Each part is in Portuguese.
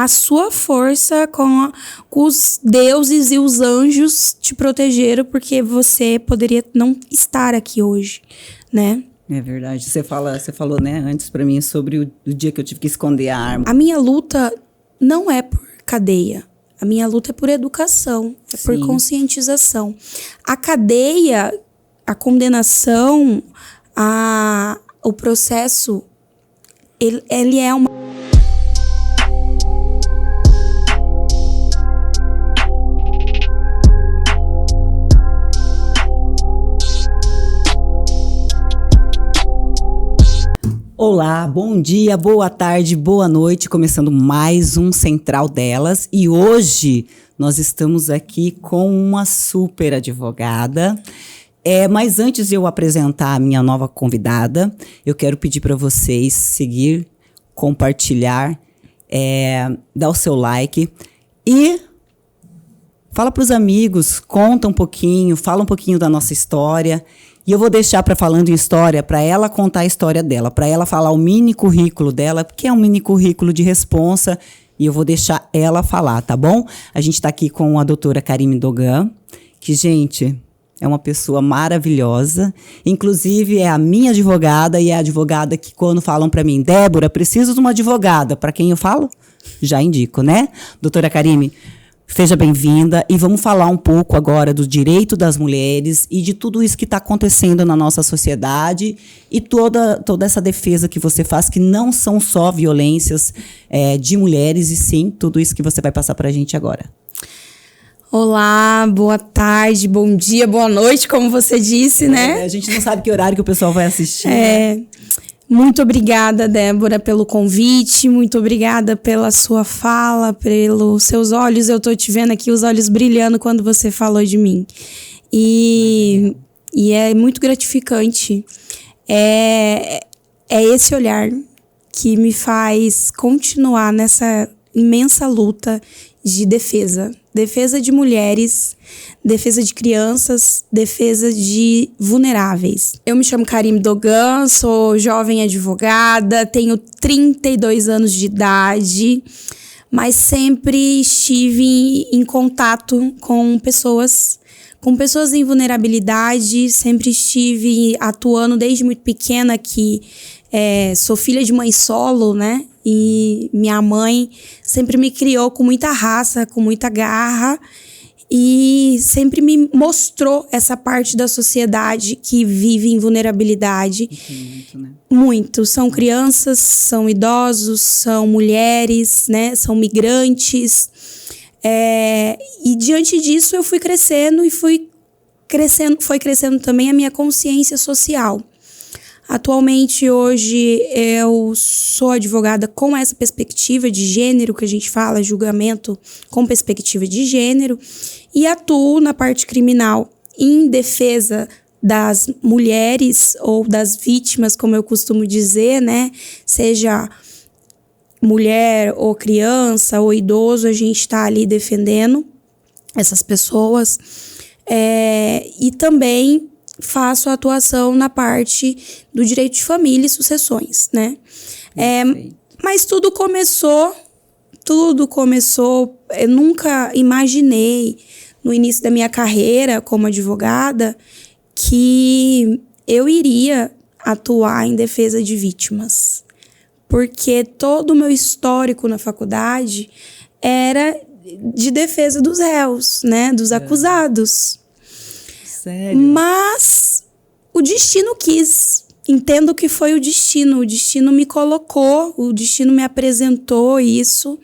a sua força, com os deuses e os anjos te protegeram, porque você poderia não estar aqui hoje, né? É verdade. Você falou, né, antes pra mim sobre o dia que eu tive que esconder a arma. A minha luta não é por cadeia. A minha luta é por educação, é por conscientização. A cadeia, a condenação, o processo, ele é uma... Olá, bom dia, boa tarde, boa noite, começando mais um Central Delas. E hoje nós estamos aqui com uma super advogada. Mas antes de eu apresentar a minha nova convidada, eu quero pedir para vocês seguir, compartilhar, dar o seu like e fala para os amigos, conta um pouquinho, fala um pouquinho da nossa história. E eu vou deixar para falando em história, para ela contar a história dela, para ela falar o mini currículo dela, porque é um mini currículo de responsa, e eu vou deixar ela falar, tá bom? A gente está aqui com a doutora Karime Dogan, que, gente, é uma pessoa maravilhosa, inclusive é a minha advogada e é a advogada que quando falam para mim, Débora, preciso de uma advogada, para quem eu falo? Já indico, né? Doutora Karime, seja bem-vinda e vamos falar um pouco agora do direito das mulheres e de tudo isso que está acontecendo na nossa sociedade e toda essa defesa que você faz, que não são só violências de mulheres, e sim tudo isso que você vai passar para a gente agora. Olá, boa tarde, bom dia, boa noite, como você disse, né? A gente não sabe que horário que o pessoal vai assistir. Muito obrigada, Débora, pelo convite, muito obrigada pela sua fala, pelos seus olhos. Eu tô te vendo aqui, os olhos brilhando quando você falou de mim. E é muito gratificante. É esse olhar que me faz continuar nessa imensa luta de defesa. Defesa de mulheres, defesa de crianças, defesa de vulneráveis. Eu me chamo Karime Dogan, sou jovem advogada, tenho 32 anos de idade, mas sempre estive em contato com pessoas em vulnerabilidade, sempre estive atuando desde muito pequena, que sou filha de mãe solo, né? E minha mãe sempre me criou com muita raça, com muita garra, e sempre me mostrou essa parte da sociedade que vive em vulnerabilidade. Muito, né? Muito. São crianças, são idosos, são mulheres, né? São migrantes. E diante disso eu fui crescendo e foi crescendo também a minha consciência social. Atualmente, hoje, eu sou advogada com essa perspectiva de gênero, que a gente fala, julgamento com perspectiva de gênero, e atuo na parte criminal em defesa das mulheres ou das vítimas, como eu costumo dizer, né? Seja mulher ou criança ou idoso, a gente está ali defendendo essas pessoas. E também faço a atuação na parte do direito de família e sucessões, né? Mas tudo começou, eu nunca imaginei, no início da minha carreira como advogada, que eu iria atuar em defesa de vítimas. Porque todo o meu histórico na faculdade era de defesa dos réus, né? Dos acusados. Sério? Mas o destino quis. Entendo que foi o destino. O destino me colocou, o destino me apresentou isso.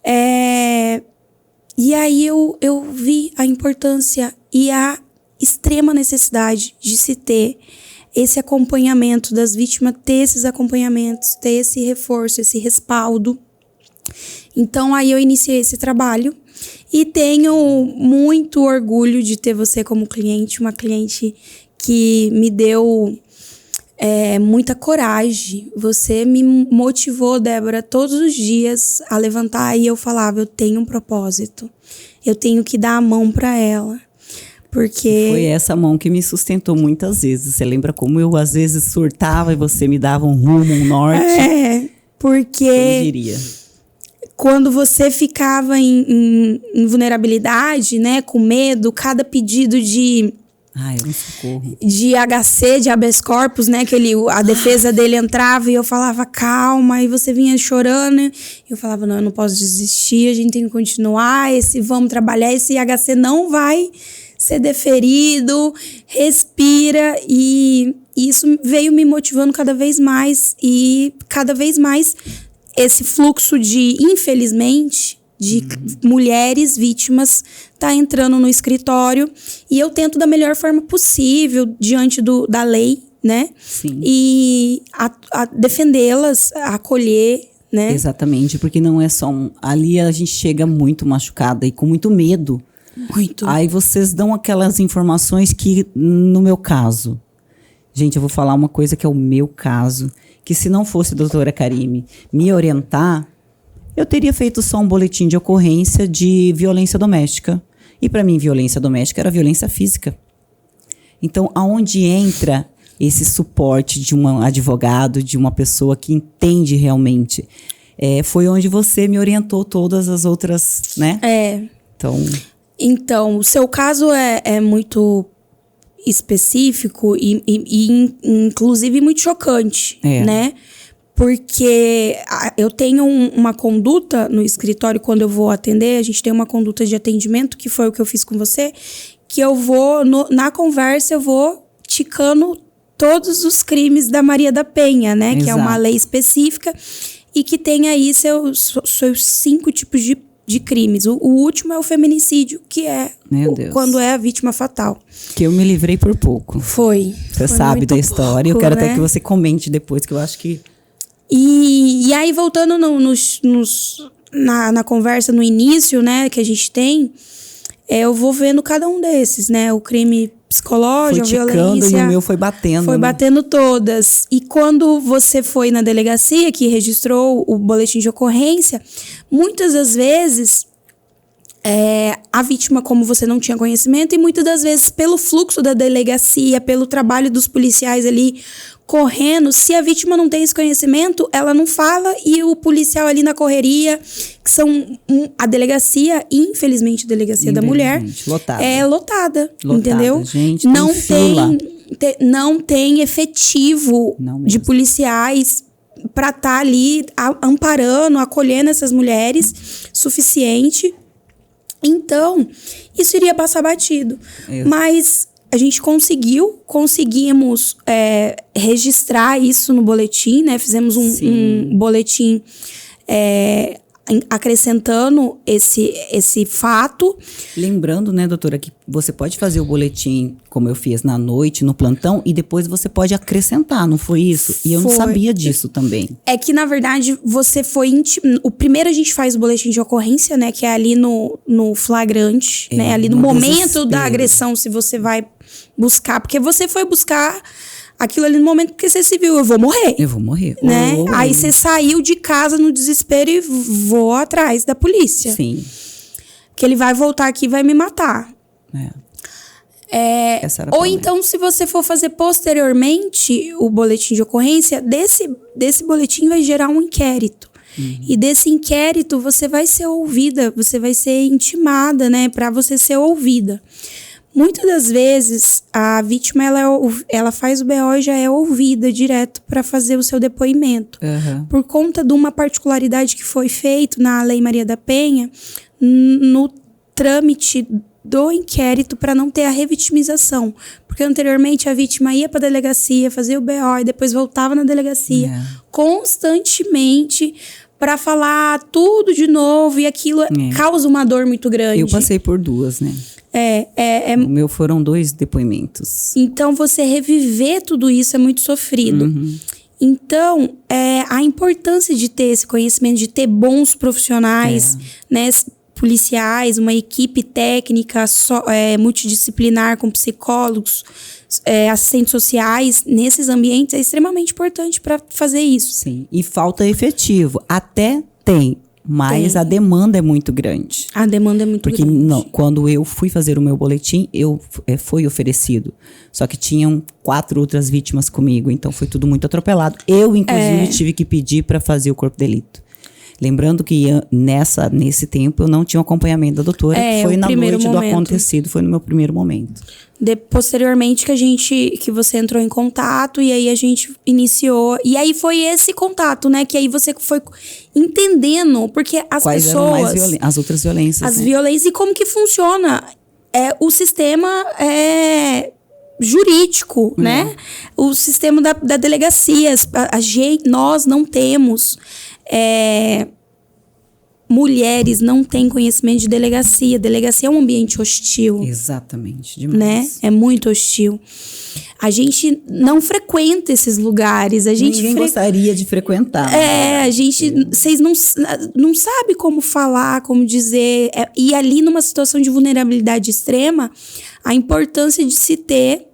E aí eu vi a importância e a extrema necessidade de se ter esse acompanhamento das vítimas, ter esses acompanhamentos, ter esse reforço, esse respaldo. Então aí eu iniciei esse trabalho. E tenho muito orgulho de ter você como cliente, uma cliente que me deu muita coragem. Você me motivou, Débora, todos os dias a levantar, e eu falava, eu tenho um propósito, eu tenho que dar a mão para ela. Porque foi essa mão que me sustentou muitas vezes. Você lembra como eu às vezes surtava e você me dava um rumo, um norte? Porque eu diria. quando você ficava em vulnerabilidade, né, com medo, cada pedido de HC, de habeas corpus, né, a defesa dele entrava e eu falava calma, e você vinha chorando, e eu falava, não, eu não posso desistir, a gente tem que continuar, vamos trabalhar, esse HC não vai ser deferido, respira, e isso veio me motivando cada vez mais, e cada vez mais esse fluxo infelizmente, de mulheres vítimas tá entrando no escritório, e eu tento da melhor forma possível, diante da lei, né? Sim. E a defendê-las, a acolher, né? Exatamente, porque não é só ali a gente chega muito machucada e com muito medo. Muito. Aí vocês dão aquelas informações que, no meu caso... Gente, eu vou falar uma coisa que é o meu caso, que se não fosse a doutora Karime me orientar, eu teria feito só um boletim de ocorrência de violência doméstica. E para mim, violência doméstica era violência física. Então, aonde entra esse suporte de um advogado, de uma pessoa que entende realmente? Foi onde você me orientou todas as outras, né? Então, o seu caso é muito específico e inclusive muito chocante, né? Porque eu tenho uma conduta no escritório quando eu vou atender, a gente tem uma conduta de atendimento, que foi o que eu fiz com você, que eu vou, na conversa, eu vou ticando todos os crimes da Maria da Penha, né? Exato. Que é uma lei específica e que tem aí seus 5 tipos de crimes. O último é o feminicídio, que é quando é a vítima fatal. Que eu me livrei por pouco. Foi sabe da história. Pouco, eu quero até que você comente depois, que eu acho que... E aí, voltando na conversa no início, né, que a gente tem, eu vou vendo cada um desses, né? O crime psicológico, a violência... E o meu foi batendo. Foi batendo todas. E quando você foi na delegacia, que registrou o boletim de ocorrência, muitas das vezes, a vítima, como você não tinha conhecimento, e muitas das vezes, pelo fluxo da delegacia, pelo trabalho dos policiais ali correndo, se a vítima não tem esse conhecimento, ela não fala, e o policial ali na correria, que são a delegacia, infelizmente a delegacia da mulher, lotada. É lotada, entendeu? Gente, não tem efetivo de policiais para estar ali amparando, acolhendo essas mulheres suficiente. Então, isso iria passar batido. Mas a gente conseguimos registrar isso no boletim, né? Fizemos um boletim acrescentando esse fato. Lembrando, né, doutora, que você pode fazer o boletim, como eu fiz na noite, no plantão, e depois você pode acrescentar, não foi isso? E eu não sabia disso também. É que, na verdade, você foi... O primeiro a gente faz o boletim de ocorrência, né, que é ali no flagrante, né, ali no momento da agressão, se você vai buscar, porque você foi buscar aquilo ali no momento que você se viu, eu vou morrer. Né? Aí você saiu de casa no desespero e voou atrás da polícia. Sim. Que ele vai voltar aqui e vai me matar. Ou então, se você for fazer posteriormente o boletim de ocorrência, desse boletim vai gerar um inquérito. E desse inquérito você vai ser ouvida, você vai ser intimada, né, para você ser ouvida. Muitas das vezes, a vítima, ela faz o BO e já é ouvida direto para fazer o seu depoimento. Por conta de uma particularidade que foi feito na Lei Maria da Penha, no trâmite do inquérito, para não ter a revitimização. Porque anteriormente a vítima ia para a delegacia, fazia o BO e depois voltava na delegacia constantemente para falar tudo de novo, e aquilo causa uma dor muito grande. Eu passei por 2, né? O meu foram 2 depoimentos. Então, você reviver tudo isso é muito sofrido. Então, a importância de ter esse conhecimento, de ter bons profissionais, né, policiais, uma equipe técnica multidisciplinar com psicólogos, assistentes sociais, nesses ambientes, é extremamente importante para fazer isso. Sim, e falta efetivo. Até tem. Mas a demanda é muito grande. A demanda é muito grande. Porque quando eu fui fazer o meu boletim, foi oferecido. Só que tinham 4 outras vítimas comigo. Então foi tudo muito atropelado. Eu, inclusive, tive que pedir para fazer o corpo de delito. Lembrando que nesse tempo eu não tinha um acompanhamento da doutora, que foi na noite do acontecido, foi no meu primeiro momento. Posteriormente que você entrou em contato e aí a gente iniciou. E aí foi esse contato, né? Que aí você foi entendendo, porque as Quais pessoas... eram as outras violências, as violências e como que funciona o sistema jurídico, né? O sistema da delegacia. Nós não temos... mulheres não têm conhecimento de delegacia. Delegacia é um ambiente hostil. Exatamente, demais. Né? É muito hostil. A gente não frequenta esses lugares. Ninguém gostaria de frequentar. Vocês não sabem como falar, como dizer. E ali, numa situação de vulnerabilidade extrema, a importância de se ter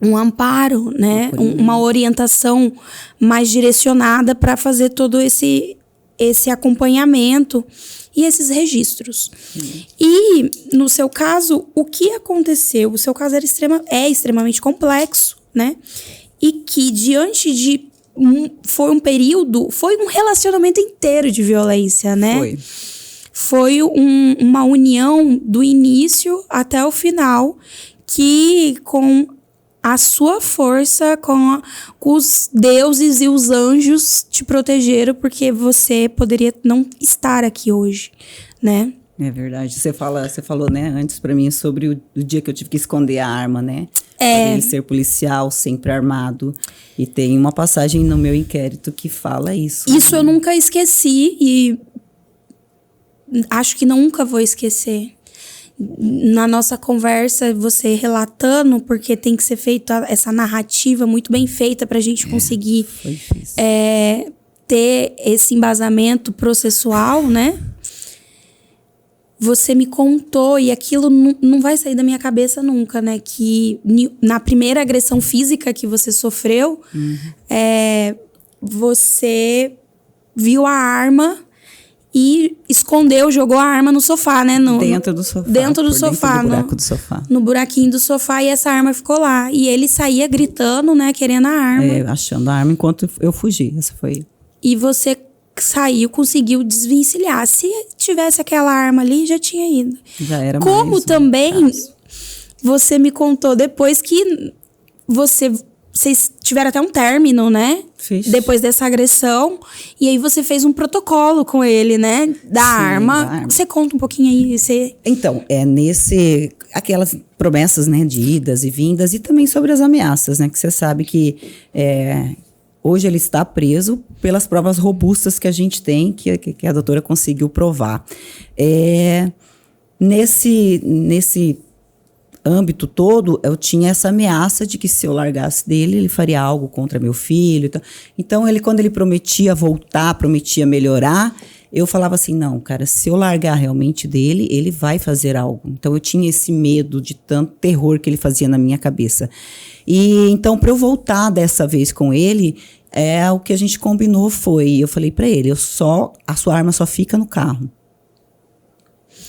um amparo, né? Uma orientação mais direcionada para fazer todo esse acompanhamento e esses registros. E, no seu caso, o que aconteceu? O seu caso é extremamente complexo, né? E que, diante de... Foi um relacionamento inteiro de violência, né? Foi uma união do início até o final, que com a sua força, com os deuses e os anjos te protegeram, porque você poderia não estar aqui hoje, né? É verdade. Você falou, né, antes pra mim sobre o dia que eu tive que esconder a arma, né? Ele ser policial, sempre armado. E tem uma passagem no meu inquérito que fala isso. Isso eu nunca esqueci e acho que nunca vou esquecer. Na nossa conversa, você relatando, porque tem que ser feita essa narrativa muito bem feita pra gente conseguir ter esse embasamento processual, né? Você me contou, e aquilo não vai sair da minha cabeça nunca, né? Que na primeira agressão física que você sofreu, você viu a arma e escondeu, jogou a arma no sofá, né? Dentro do sofá. Dentro do sofá. Do buraco do sofá. No buraquinho do sofá, e essa arma ficou lá. E ele saía gritando, né? Querendo a arma. Achando a arma enquanto eu fugi. Essa foi... E você saiu, conseguiu desvencilhar. Se tivesse aquela arma ali, já tinha ido. Já era Como mais também você me contou depois que vocês tiveram até um término, né? Fiz. Depois dessa agressão. E aí você fez um protocolo com ele, né? Da arma. Você conta um pouquinho aí. Então, aquelas promessas, né? De idas e vindas. E também sobre as ameaças, né? Que você sabe que hoje ele está preso pelas provas robustas que a gente tem, que a doutora conseguiu provar. Nesse âmbito todo, eu tinha essa ameaça de que se eu largasse dele, ele faria algo contra meu filho. Então, quando ele prometia voltar, prometia melhorar, eu falava assim, não, cara, se eu largar realmente dele, ele vai fazer algo. Então, eu tinha esse medo de tanto terror que ele fazia na minha cabeça. E então, para eu voltar dessa vez com ele, o que a gente combinou eu falei para ele, a sua arma só fica no carro.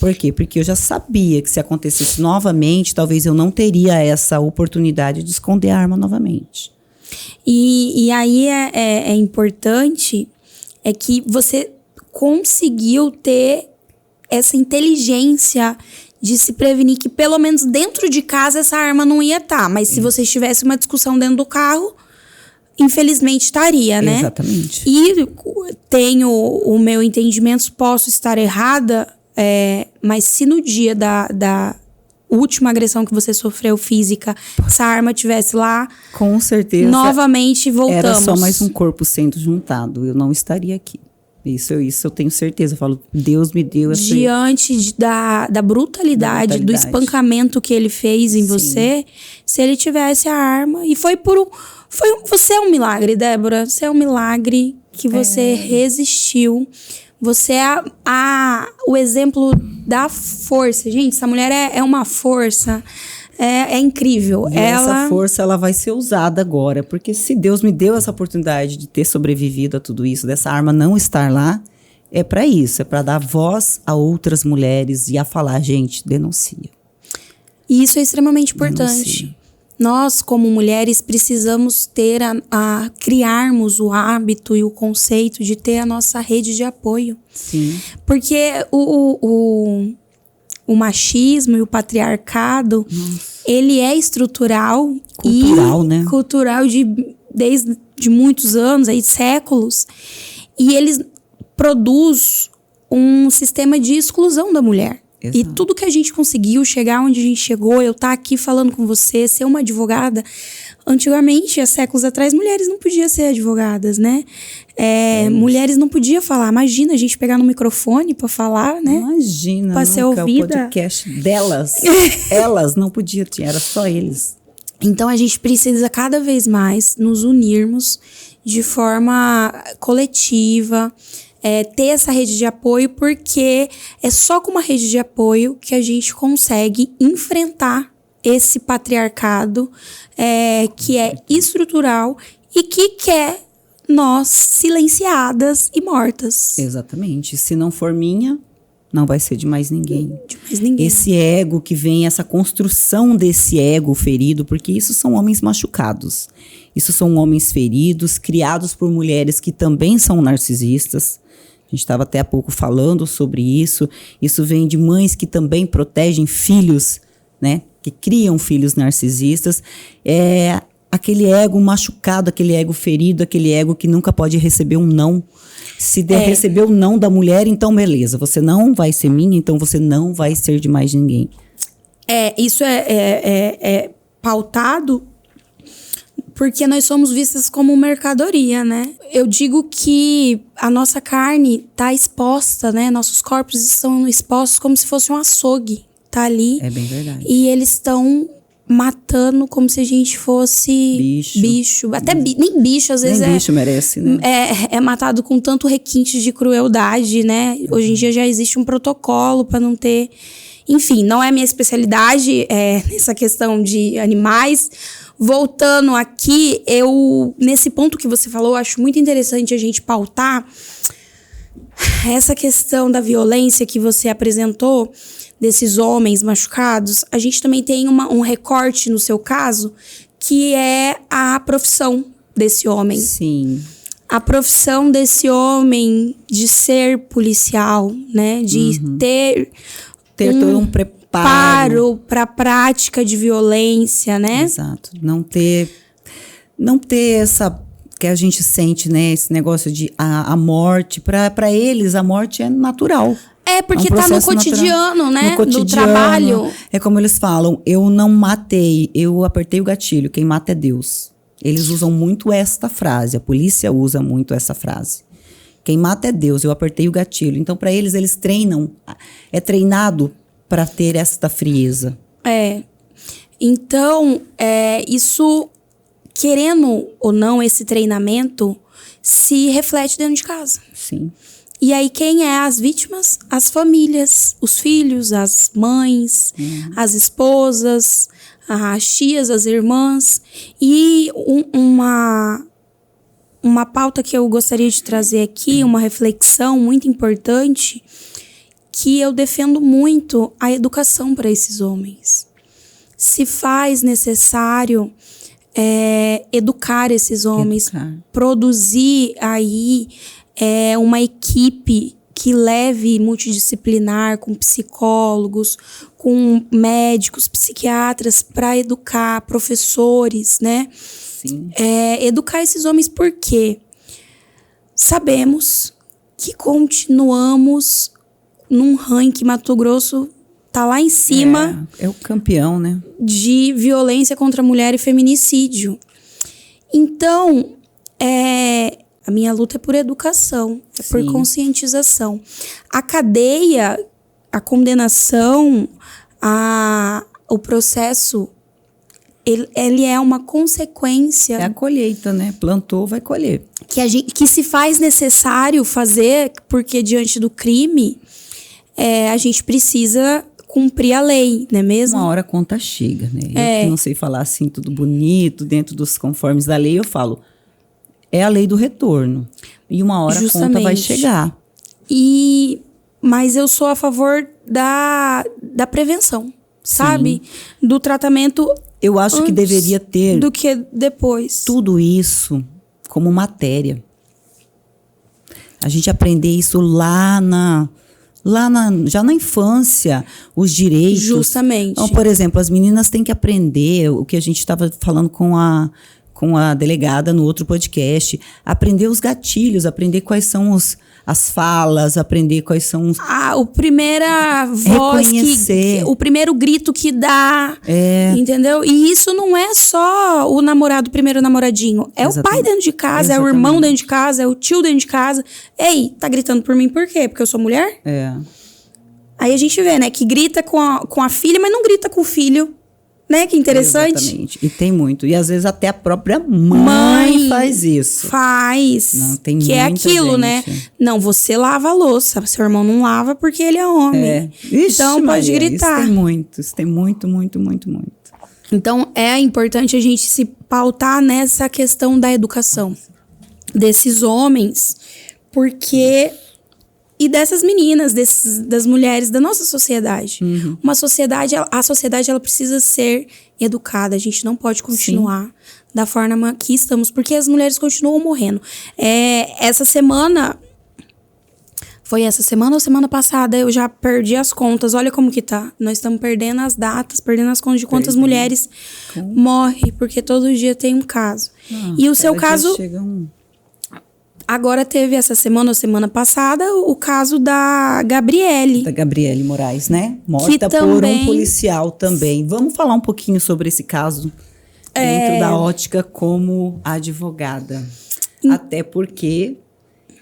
Por quê? Porque eu já sabia que se acontecesse novamente, talvez eu não teria essa oportunidade de esconder a arma novamente. E aí é importante que você conseguiu ter essa inteligência de se prevenir que pelo menos dentro de casa essa arma não ia estar. Mas se vocês tivessem uma discussão dentro do carro, infelizmente estaria, né? Exatamente. E tenho o meu entendimento, posso estar errada, mas se no dia da última agressão que você sofreu física, essa arma estivesse lá, com certeza, novamente voltamos. Era só mais um corpo sendo juntado, eu não estaria aqui. Isso eu tenho certeza. Eu falo, Deus me deu essa... Diante da brutalidade, do espancamento que ele fez em você, se ele tivesse a arma... E você é um milagre, Débora. Você é um milagre que você resistiu. Você é o exemplo da força. Gente, essa mulher é uma força... É incrível. E essa força, ela vai ser usada agora. Porque se Deus me deu essa oportunidade de ter sobrevivido a tudo isso, dessa arma não estar lá, é para isso. É para dar voz a outras mulheres e a falar, gente, denuncia. E isso é extremamente importante. nós, como mulheres, precisamos ter criarmos o hábito e o conceito de ter a nossa rede de apoio. Sim. Porque o machismo e o patriarcado, ele é estrutural. Cultural, né? Cultural desde muitos anos, aí, séculos. E eles produz um sistema de exclusão da mulher. Exato. E tudo que a gente conseguiu chegar onde a gente chegou, eu estar aqui falando com você, ser uma advogada. Antigamente, há séculos atrás, mulheres não podiam ser advogadas, né? Mulheres não podiam falar. Imagina a gente pegar no microfone para falar, né? Imagina, pra ser nunca ouvida. O podcast delas. Elas não podiam, era só eles. Então, a gente precisa cada vez mais nos unirmos de forma coletiva, ter essa rede de apoio, porque é só com uma rede de apoio que a gente consegue enfrentar esse patriarcado que é estrutural e que quer nós silenciadas e mortas. Exatamente. Se não for minha, não vai ser de mais ninguém. De mais ninguém. Esse ego que vem, essa construção desse ego ferido, porque isso são homens machucados. Isso são homens feridos, criados por mulheres que também são narcisistas. A gente estava até há pouco falando sobre isso. Isso vem de mães que também protegem filhos, né? Que criam filhos narcisistas. Aquele ego machucado, aquele ego ferido, aquele ego que nunca pode receber um não. Se receber o não da mulher, então beleza, você não vai ser minha, então você não vai ser de mais ninguém. Isso é pautado porque nós somos vistas como mercadoria, né? Eu digo que a nossa carne está exposta, né? Nossos corpos estão expostos como se fosse um açougue. Tá ali. É bem verdade. E eles estão matando como se a gente fosse bicho. Até nem bicho, às vezes nem bicho merece, né? É matado com tanto requinte de crueldade, né? Hoje em dia já existe um protocolo para não ter... Enfim, não é minha especialidade nessa questão de animais. Voltando aqui, nesse ponto que você falou, eu acho muito interessante a gente pautar essa questão da violência que você apresentou, desses homens machucados. A gente também tem um recorte no seu caso, que é a profissão desse homem. Sim. A profissão desse homem de ser policial, né? De ter todo um preparo para a prática de violência, né? Exato. Não ter essa que a gente sente, né? Esse negócio de a morte. Para eles, a morte é natural. Porque tá no cotidiano, né? No cotidiano, do trabalho. É como eles falam, eu não matei, eu apertei o gatilho, quem mata é Deus. Eles usam muito esta frase, a polícia usa muito essa frase. Quem mata é Deus, eu apertei o gatilho. Então, para eles treinam, é treinado para ter esta frieza. Então, isso, querendo ou não, esse treinamento se reflete dentro de casa. Sim. E aí, quem é as vítimas? As famílias, os filhos, as mães, as esposas, as tias, as irmãs. E uma pauta que eu gostaria de trazer aqui, uma reflexão muito importante, que eu defendo muito a educação para esses homens. Se faz necessário educar esses homens, produzir aí uma equipe que leve multidisciplinar, com psicólogos, com médicos, psiquiatras, para educar, professores, né? Sim. Educar esses homens porque sabemos que continuamos num ranking. Mato Grosso tá lá em cima. É o campeão, né? De violência contra a mulher e feminicídio. Então, a minha luta é por educação, por conscientização. A cadeia, a condenação, o processo, ele é uma consequência. É a colheita, né? Plantou, vai colher. Que se faz necessário fazer, porque diante do crime, a gente precisa cumprir a lei, não é mesmo? Uma hora a conta chega, né? Eu que não sei falar assim tudo bonito, dentro dos conformes da lei, eu falo... É a lei do retorno. E uma hora a conta vai chegar. Mas eu sou a favor da prevenção, sabe? Do tratamento Eu acho que deveria ter do que depois. tudo isso como matéria. A gente aprender isso já na infância, os direitos. Justamente. Então, por exemplo, as meninas têm que aprender o que a gente estava falando com a delegada no outro podcast, aprender os gatilhos, aprender quais são as falas, aprender quais são os... O primeira voz o primeiro grito que dá, entendeu? E isso não é só o primeiro namoradinho. É o pai dentro de casa, é o irmão dentro de casa, é o tio dentro de casa. Ei, tá gritando por mim por quê? Porque eu sou mulher? Aí a gente vê, né, que grita com a filha, mas não grita com o filho. Né? Que interessante. Exatamente. E tem muito. E às vezes até a própria mãe faz isso. Faz. Não, tem que é aquilo, gente. Né? Não, você lava a louça. Seu irmão não lava porque ele é homem. Ixi, então pode gritar. Isso tem muito. Então é importante a gente se pautar nessa questão da educação desses homens, porque... E dessas meninas, das mulheres da nossa sociedade. A sociedade ela precisa ser educada. A gente não pode continuar da forma que estamos, porque as mulheres continuam morrendo. Essa semana... Foi essa semana ou semana passada? Eu já perdi as contas. Olha como que tá. Nós estamos perdendo as datas, perdendo as contas de quantas mulheres morrem, porque todo dia tem um caso. E o seu caso... Agora teve essa semana ou semana passada o caso da Gabriele. Da Gabriele Moraes, né? Morta por um policial também. Vamos falar um pouquinho sobre esse caso dentro da ótica como advogada. Até porque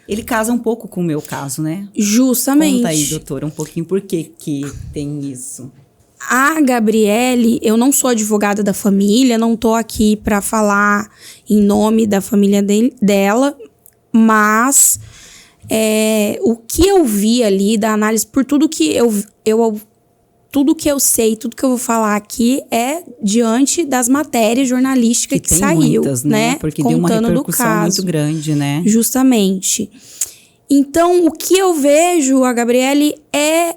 ele casa um pouco com o meu caso, né? Justamente. Conta aí, doutora, um pouquinho por que tem isso. A Gabriele, eu não sou advogada da família, não tô aqui para falar em nome da família dela, mas o que eu vi ali da análise, por tudo que tudo que eu sei, tudo que eu vou falar aqui é diante das matérias jornalísticas que saiu, muitas, né? Porque contando deu uma repercussão muito grande, né? Justamente. Então, o que eu vejo, a Gabriele, é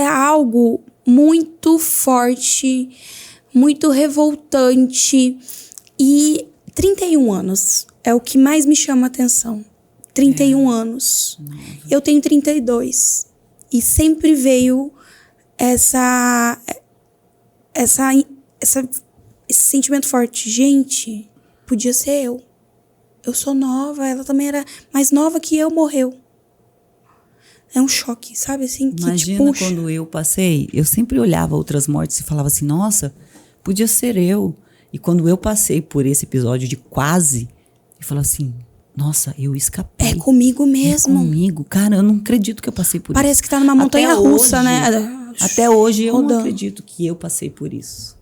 algo muito forte, muito revoltante. E 31 anos é o que mais me chama a atenção. 31 anos. Eu tenho 32. E sempre veio esse sentimento forte. Gente, podia ser eu. Eu sou nova, ela também era mais nova que eu, morreu. É um choque, sabe assim? Que imagina quando eu passei, eu sempre olhava outras mortes e falava assim, nossa, podia ser eu. E quando eu passei por esse episódio de quase, eu falava assim, nossa, eu escapei. É comigo mesmo. É comigo. Cara, eu não acredito que eu passei por isso. Parece que tá numa montanha russa, né? Até hoje eu não acredito que eu passei por isso.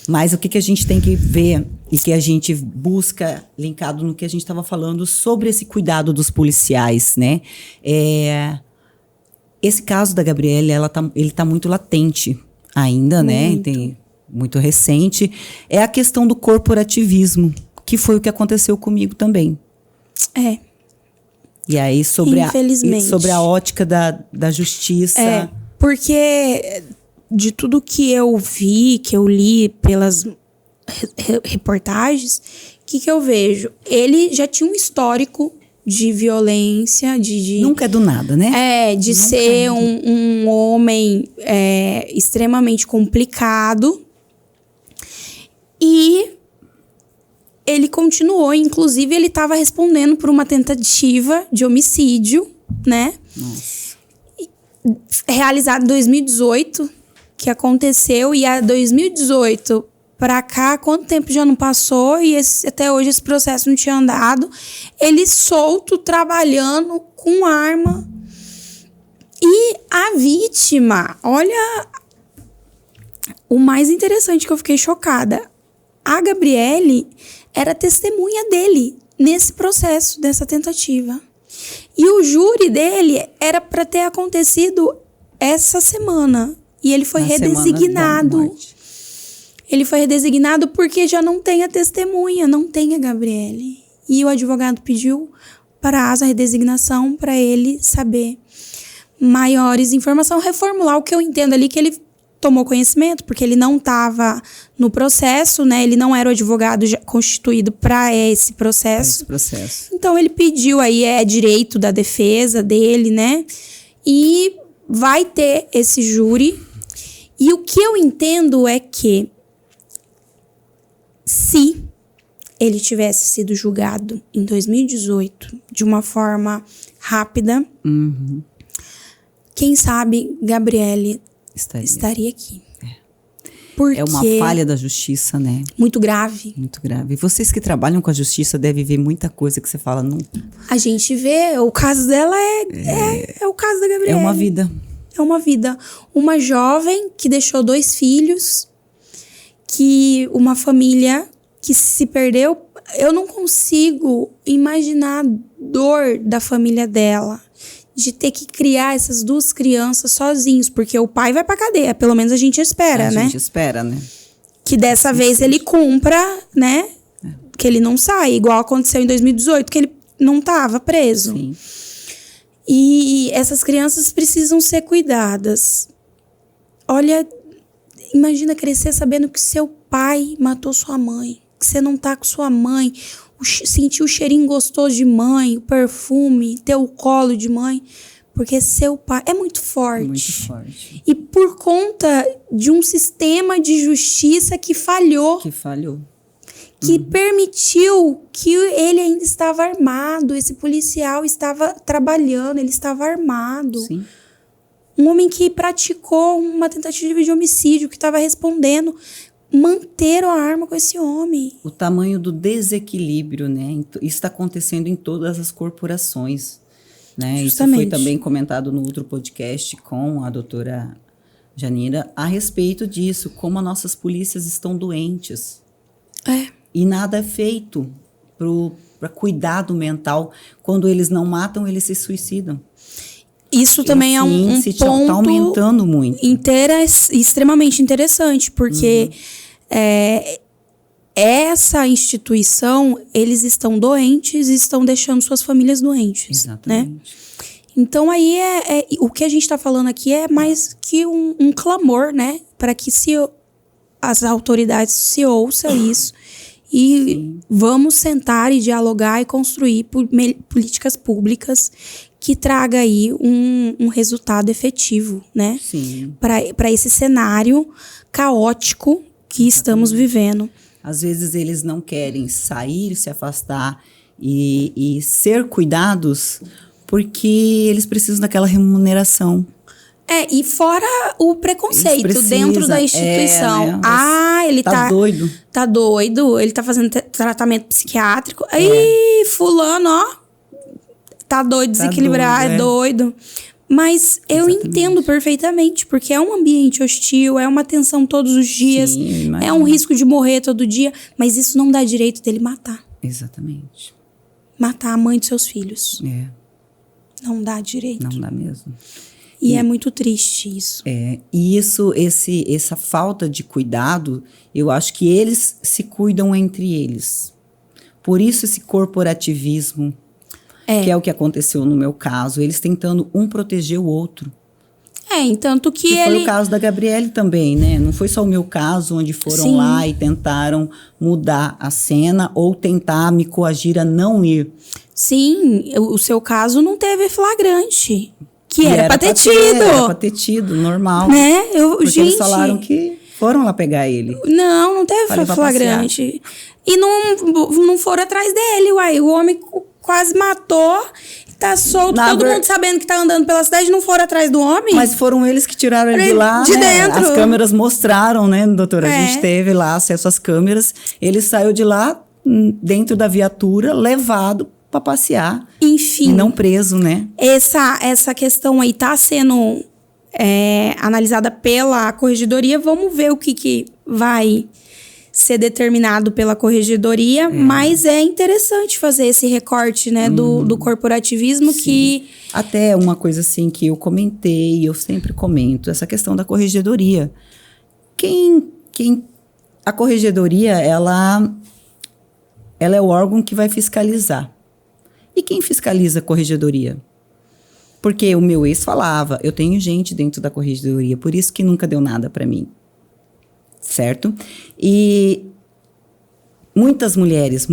Mas o que a gente tem que ver e que a gente busca, linkado no que a gente estava falando sobre esse cuidado dos policiais, né? Esse caso da Gabriele, ele tá muito latente ainda, né? Tem muito recente. É a questão do corporativismo, que foi o que aconteceu comigo também. E aí, sobre a ótica da justiça. Porque de tudo que eu vi, que eu li pelas reportagens, o que eu vejo? Ele já tinha um histórico de violência, Nunca é do nada, né? De nunca ser um homem extremamente complicado. E ele continuou, inclusive ele estava respondendo por uma tentativa de homicídio, né? Nossa. Realizado em 2018, que aconteceu, e a 2018 pra cá, quanto tempo já não passou, e até hoje esse processo não tinha andado. Ele solto, trabalhando com arma. E a vítima, olha, o mais interessante que eu fiquei chocada, a Gabriele era testemunha dele nesse processo, dessa tentativa. E o júri dele era para ter acontecido essa semana. E ele foi redesignado. Ele foi redesignado porque já não tem a testemunha, não tem a Gabriele. E o advogado pediu prazo, a redesignação, para ele saber maiores informações, reformular o que eu entendo ali, que ele tomou conhecimento, porque ele não estava no processo, né? Ele não era o advogado constituído para esse processo. Então, ele pediu aí, é direito da defesa dele, né? E vai ter esse júri. E o que eu entendo é que se ele tivesse sido julgado em 2018 de uma forma rápida, quem sabe Gabrielle estaria aqui. Porque é uma falha da justiça, né? Muito grave. Muito grave. E vocês que trabalham com a justiça devem ver muita coisa que você fala. Não... A gente vê, o caso dela é o caso da Gabrielle. É uma vida. É uma vida. Uma jovem que deixou 2 filhos, que uma família que se perdeu. Eu não consigo imaginar a dor da família dela, de ter que criar essas 2 crianças sozinhos, porque o pai vai pra cadeia, pelo menos a gente espera, né? A gente espera, né? Que dessa vez ele cumpra, né? Que ele não saia, igual aconteceu em 2018, que ele não tava preso. Sim. E essas crianças precisam ser cuidadas. Olha, imagina crescer sabendo que seu pai matou sua mãe, que você não tá com sua mãe, sentir o cheirinho gostoso de mãe, o perfume, ter o colo de mãe, porque seu pai é muito forte. Muito forte. E por conta de um sistema de justiça que falhou. Que permitiu que ele ainda estava armado, esse policial estava trabalhando, ele estava armado. Sim. Um homem que praticou uma tentativa de homicídio, que estava respondendo, manteram a arma com esse homem. O tamanho do desequilíbrio, né? Isso está acontecendo em todas as corporações, né? Justamente. Isso foi também comentado no outro podcast com a doutora Janira a respeito disso, como as nossas polícias estão doentes. E nada é feito para cuidado mental. Quando eles não matam, eles se suicidam. Isso também é um ponto está aumentando muito. Extremamente interessante, porque essa instituição, eles estão doentes e estão deixando suas famílias doentes. Exatamente. Né? Então, aí, o que a gente está falando aqui é mais que um clamor, né? Para que as autoridades se ouçam isso. E vamos sentar e dialogar e construir políticas públicas que traga aí um resultado efetivo, né? Sim. Para esse cenário caótico que estamos vivendo. Às vezes eles não querem sair, se afastar e ser cuidados porque eles precisam daquela remuneração. E fora o preconceito dentro da instituição. Né? Ele tá doido. Tá doido, ele tá fazendo tratamento psiquiátrico. Aí, fulano, ó, tá doido, desequilibrado, é doido. Mas eu entendo perfeitamente, porque é um ambiente hostil, é uma tensão todos os dias, é um risco de morrer todo dia, mas isso não dá direito dele matar. Exatamente. Matar a mãe dos seus filhos. Não dá direito. Não dá mesmo. E é muito triste isso. E essa falta de cuidado, eu acho que eles se cuidam entre eles. Por isso esse corporativismo, que é o que aconteceu no meu caso, eles tentando um proteger o outro. Tanto que foi o caso da Gabrielle também, né? Não foi só o meu caso, onde foram lá e tentaram mudar a cena ou tentar me coagir a não ir. Sim, o seu caso não teve flagrante. Que era pra ter tido. Era pra ter tido, normal. Né? Porque eles falaram que foram lá pegar ele. Não teve flagrante. E não foram atrás dele, uai. O homem quase matou, tá solto, todo mundo sabendo que tá andando pela cidade, não foram atrás do homem. Mas foram eles que tiraram ele de lá, de dentro. As câmeras mostraram, né, doutora? A gente teve lá acesso às câmeras. Ele saiu de lá, dentro da viatura, levado para passear. Enfim. E não preso, né? Essa questão aí tá sendo analisada pela corregedoria. Vamos ver o que vai ser determinado pela corregedoria. Mas é interessante fazer esse recorte, né, do corporativismo. Sim. Que... Até uma coisa assim que eu comentei, eu sempre comento, essa questão da corregedoria. A corregedoria, ela é o órgão que vai fiscalizar. E quem fiscaliza a corregedoria? Porque o meu ex falava, eu tenho gente dentro da corregedoria, por isso que nunca deu nada para mim. Certo? E muitas mulheres,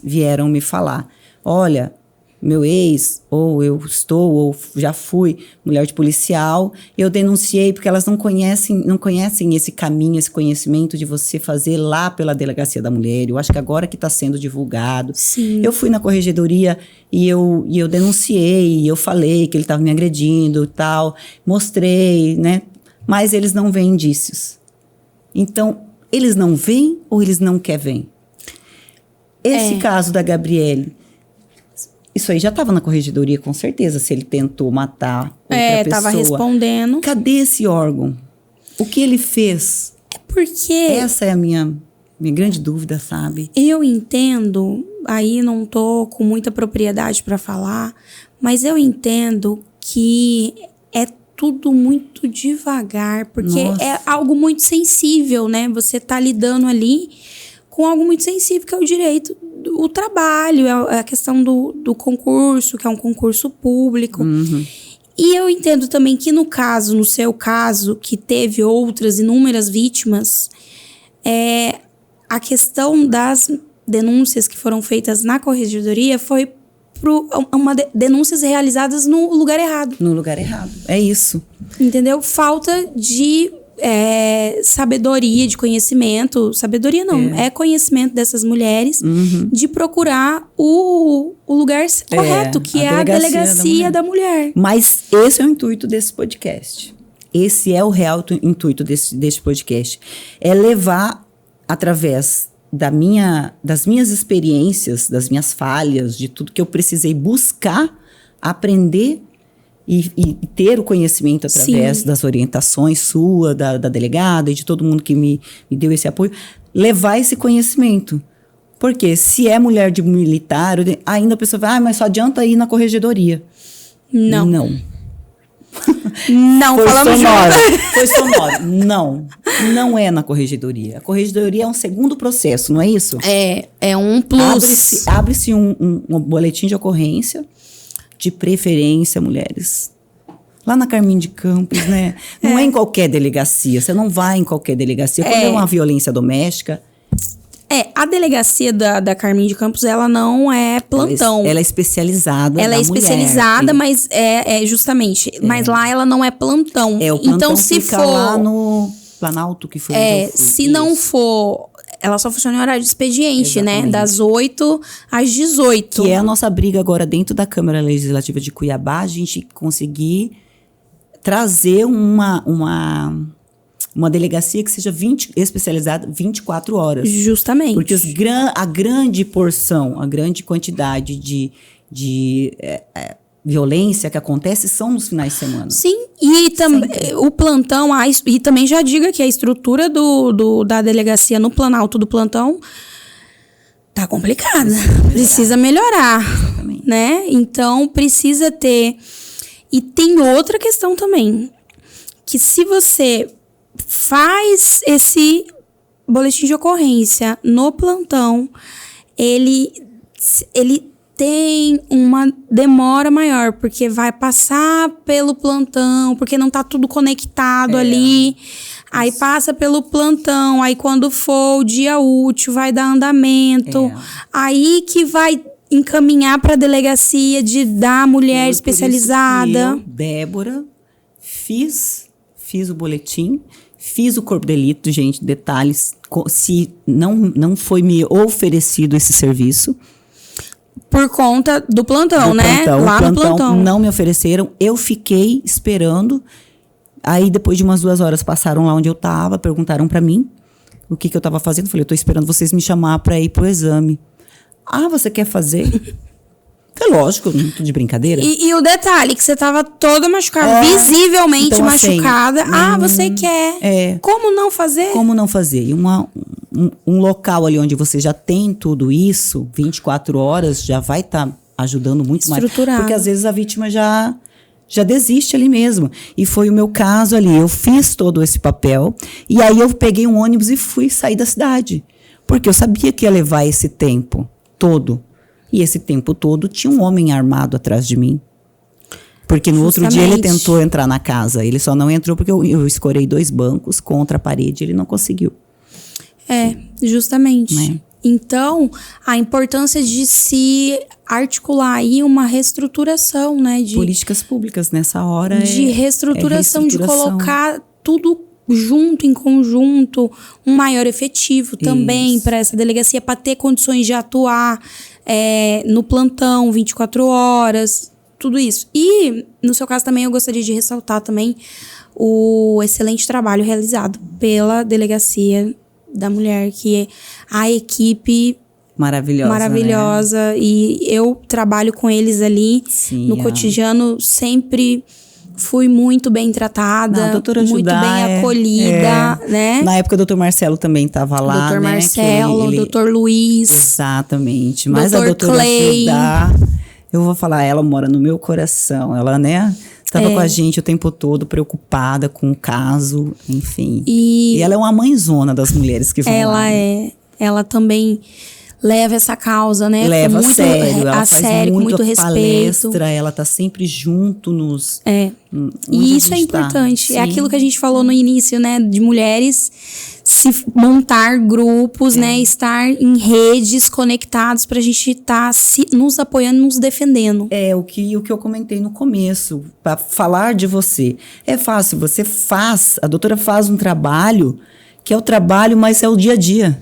vieram me falar, olha, meu ex, ou eu estou, ou já fui mulher de policial, eu denunciei porque elas não conhecem esse caminho, esse conhecimento de você fazer lá pela Delegacia da Mulher. Eu acho que agora que está sendo divulgado. Sim. Eu fui na corregedoria e eu denunciei, eu falei que ele estava me agredindo e tal, mostrei, né? Mas eles não veem indícios. Então, eles não veem ou eles não querem ver? Esse caso da Gabriele, isso aí já estava na corregedoria, com certeza, se ele tentou matar outra pessoa. Estava respondendo. Cadê esse órgão? O que ele fez? É porque... Essa é a minha grande dúvida, sabe? Eu entendo, aí não tô com muita propriedade para falar, mas eu entendo que é tudo muito devagar, porque é algo muito sensível, né? Você tá lidando ali com algo muito sensível, que é o direito, o trabalho, é a questão do concurso, que é um concurso público. Uhum. E eu entendo também que no seu caso, que teve outras inúmeras vítimas, a questão das denúncias que foram feitas na corregedoria foi denúncias realizadas no lugar errado. No lugar errado, é isso. Entendeu? Falta de sabedoria, de conhecimento. Sabedoria não, é conhecimento dessas mulheres, de procurar o lugar correto, que é a Delegacia da Mulher. Mas esse é o intuito desse podcast. Esse é o real intuito deste podcast. É levar, através das minhas experiências, das minhas falhas, de tudo que eu precisei buscar, aprender e ter o conhecimento através das orientações sua, da delegada e de todo mundo que me deu esse apoio, levar esse conhecimento. Porque se é mulher de militar, ainda a pessoa vai, mas só adianta ir na corregedoria. Não. Não, foi falamos sonoro. Foi sonoro. Não é na corregedoria. A corregedoria é um segundo processo, não é isso? É um plus. Abre-se um boletim de ocorrência, de preferência, mulheres. Lá na Carmim de Campos, né? Não é em qualquer delegacia. Você não vai em qualquer delegacia. Quando é uma violência doméstica... A delegacia da Carmim de Campos, ela não é plantão. Ela é especializada. Ela é especializada, mas justamente. Mas lá ela não é plantão. O plantão então, se fica for lá no Planalto, que foi onde eu fui. Se não for... Ela só funciona em horário de expediente, Exatamente. né? Das 8 às 18. Que é a nossa briga agora dentro da Câmara Legislativa de Cuiabá, a gente conseguir trazer uma delegacia que seja especializada 24 horas. Justamente. Porque a grande porção, a grande quantidade de violência que acontece são nos finais de semana. Sim, e o plantão, e também já diga que a estrutura da delegacia no Planalto do plantão tá complicada. Precisa melhorar. Exatamente. Né? Então, precisa ter... E tem outra questão também, que se você faz esse boletim de ocorrência no plantão, ele tem uma demora maior, porque vai passar pelo plantão, porque não tá tudo conectado ali. Aí passa pelo plantão, aí quando for o dia útil, vai dar andamento. Aí que vai encaminhar para a delegacia da mulher especializada. Eu, Débora, fiz o boletim, fiz o corpo de delito, gente, detalhes, se não foi me oferecido esse serviço. Por conta do plantão, né? Lá no plantão. Não me ofereceram, eu fiquei esperando. Aí, depois de umas 2 horas, passaram lá onde eu estava, perguntaram para mim o que eu estava fazendo. Falei, eu estou esperando vocês me chamar para ir pro exame. Ah, você quer fazer? É lógico, muito de brincadeira. E o detalhe, que você estava toda machucada, visivelmente então, machucada. Assim, você quer. Como não fazer? Como não fazer? E um local ali onde você já tem tudo isso, 24 horas, já vai estar ajudando muito mais. Porque às vezes a vítima já desiste ali mesmo. E foi o meu caso ali. Eu fiz todo esse papel e aí eu peguei um ônibus e fui sair da cidade. Porque eu sabia que ia levar esse tempo todo. E esse tempo todo tinha um homem armado atrás de mim. Porque no outro dia ele Justamente. tentou entrar na casa. Ele só não entrou porque eu escorei 2 bancos contra a parede e ele não conseguiu. Justamente. Né? Então, a importância de se articular aí uma reestruturação, né? Políticas públicas nessa hora de reestruturação, de colocar tudo junto, em conjunto, um maior efetivo também para essa delegacia, para ter condições de atuar no plantão 24 horas, tudo isso. E, no seu caso também, eu gostaria de ressaltar também o excelente trabalho realizado pela Delegacia da Mulher, que é a equipe maravilhosa. Né? E eu trabalho com eles ali no cotidiano, sempre fui muito bem tratada, a doutora muito bem acolhida, né? Na época o doutor Marcelo também estava lá, Doutor né? Marcelo, doutor Luiz. Exatamente. Mas a Doutor doutora Clay. Judá, eu vou falar, ela mora no meu coração. Ela, né? Estava com a gente o tempo todo, preocupada com o caso, enfim. E ela é uma mãezona das mulheres que vão lá. Ela também leva essa causa, né? Leva muito, a sério. Ela faz com muito respeito. Palestra, ela tá sempre junto nos... E isso é importante. É aquilo que a gente falou no início, né? De mulheres se montar grupos, né? Estar em redes conectados pra gente estar nos apoiando, nos defendendo. O que eu comentei no começo, para falar de você. É fácil, a doutora faz um trabalho que é o trabalho, mas é o dia a dia.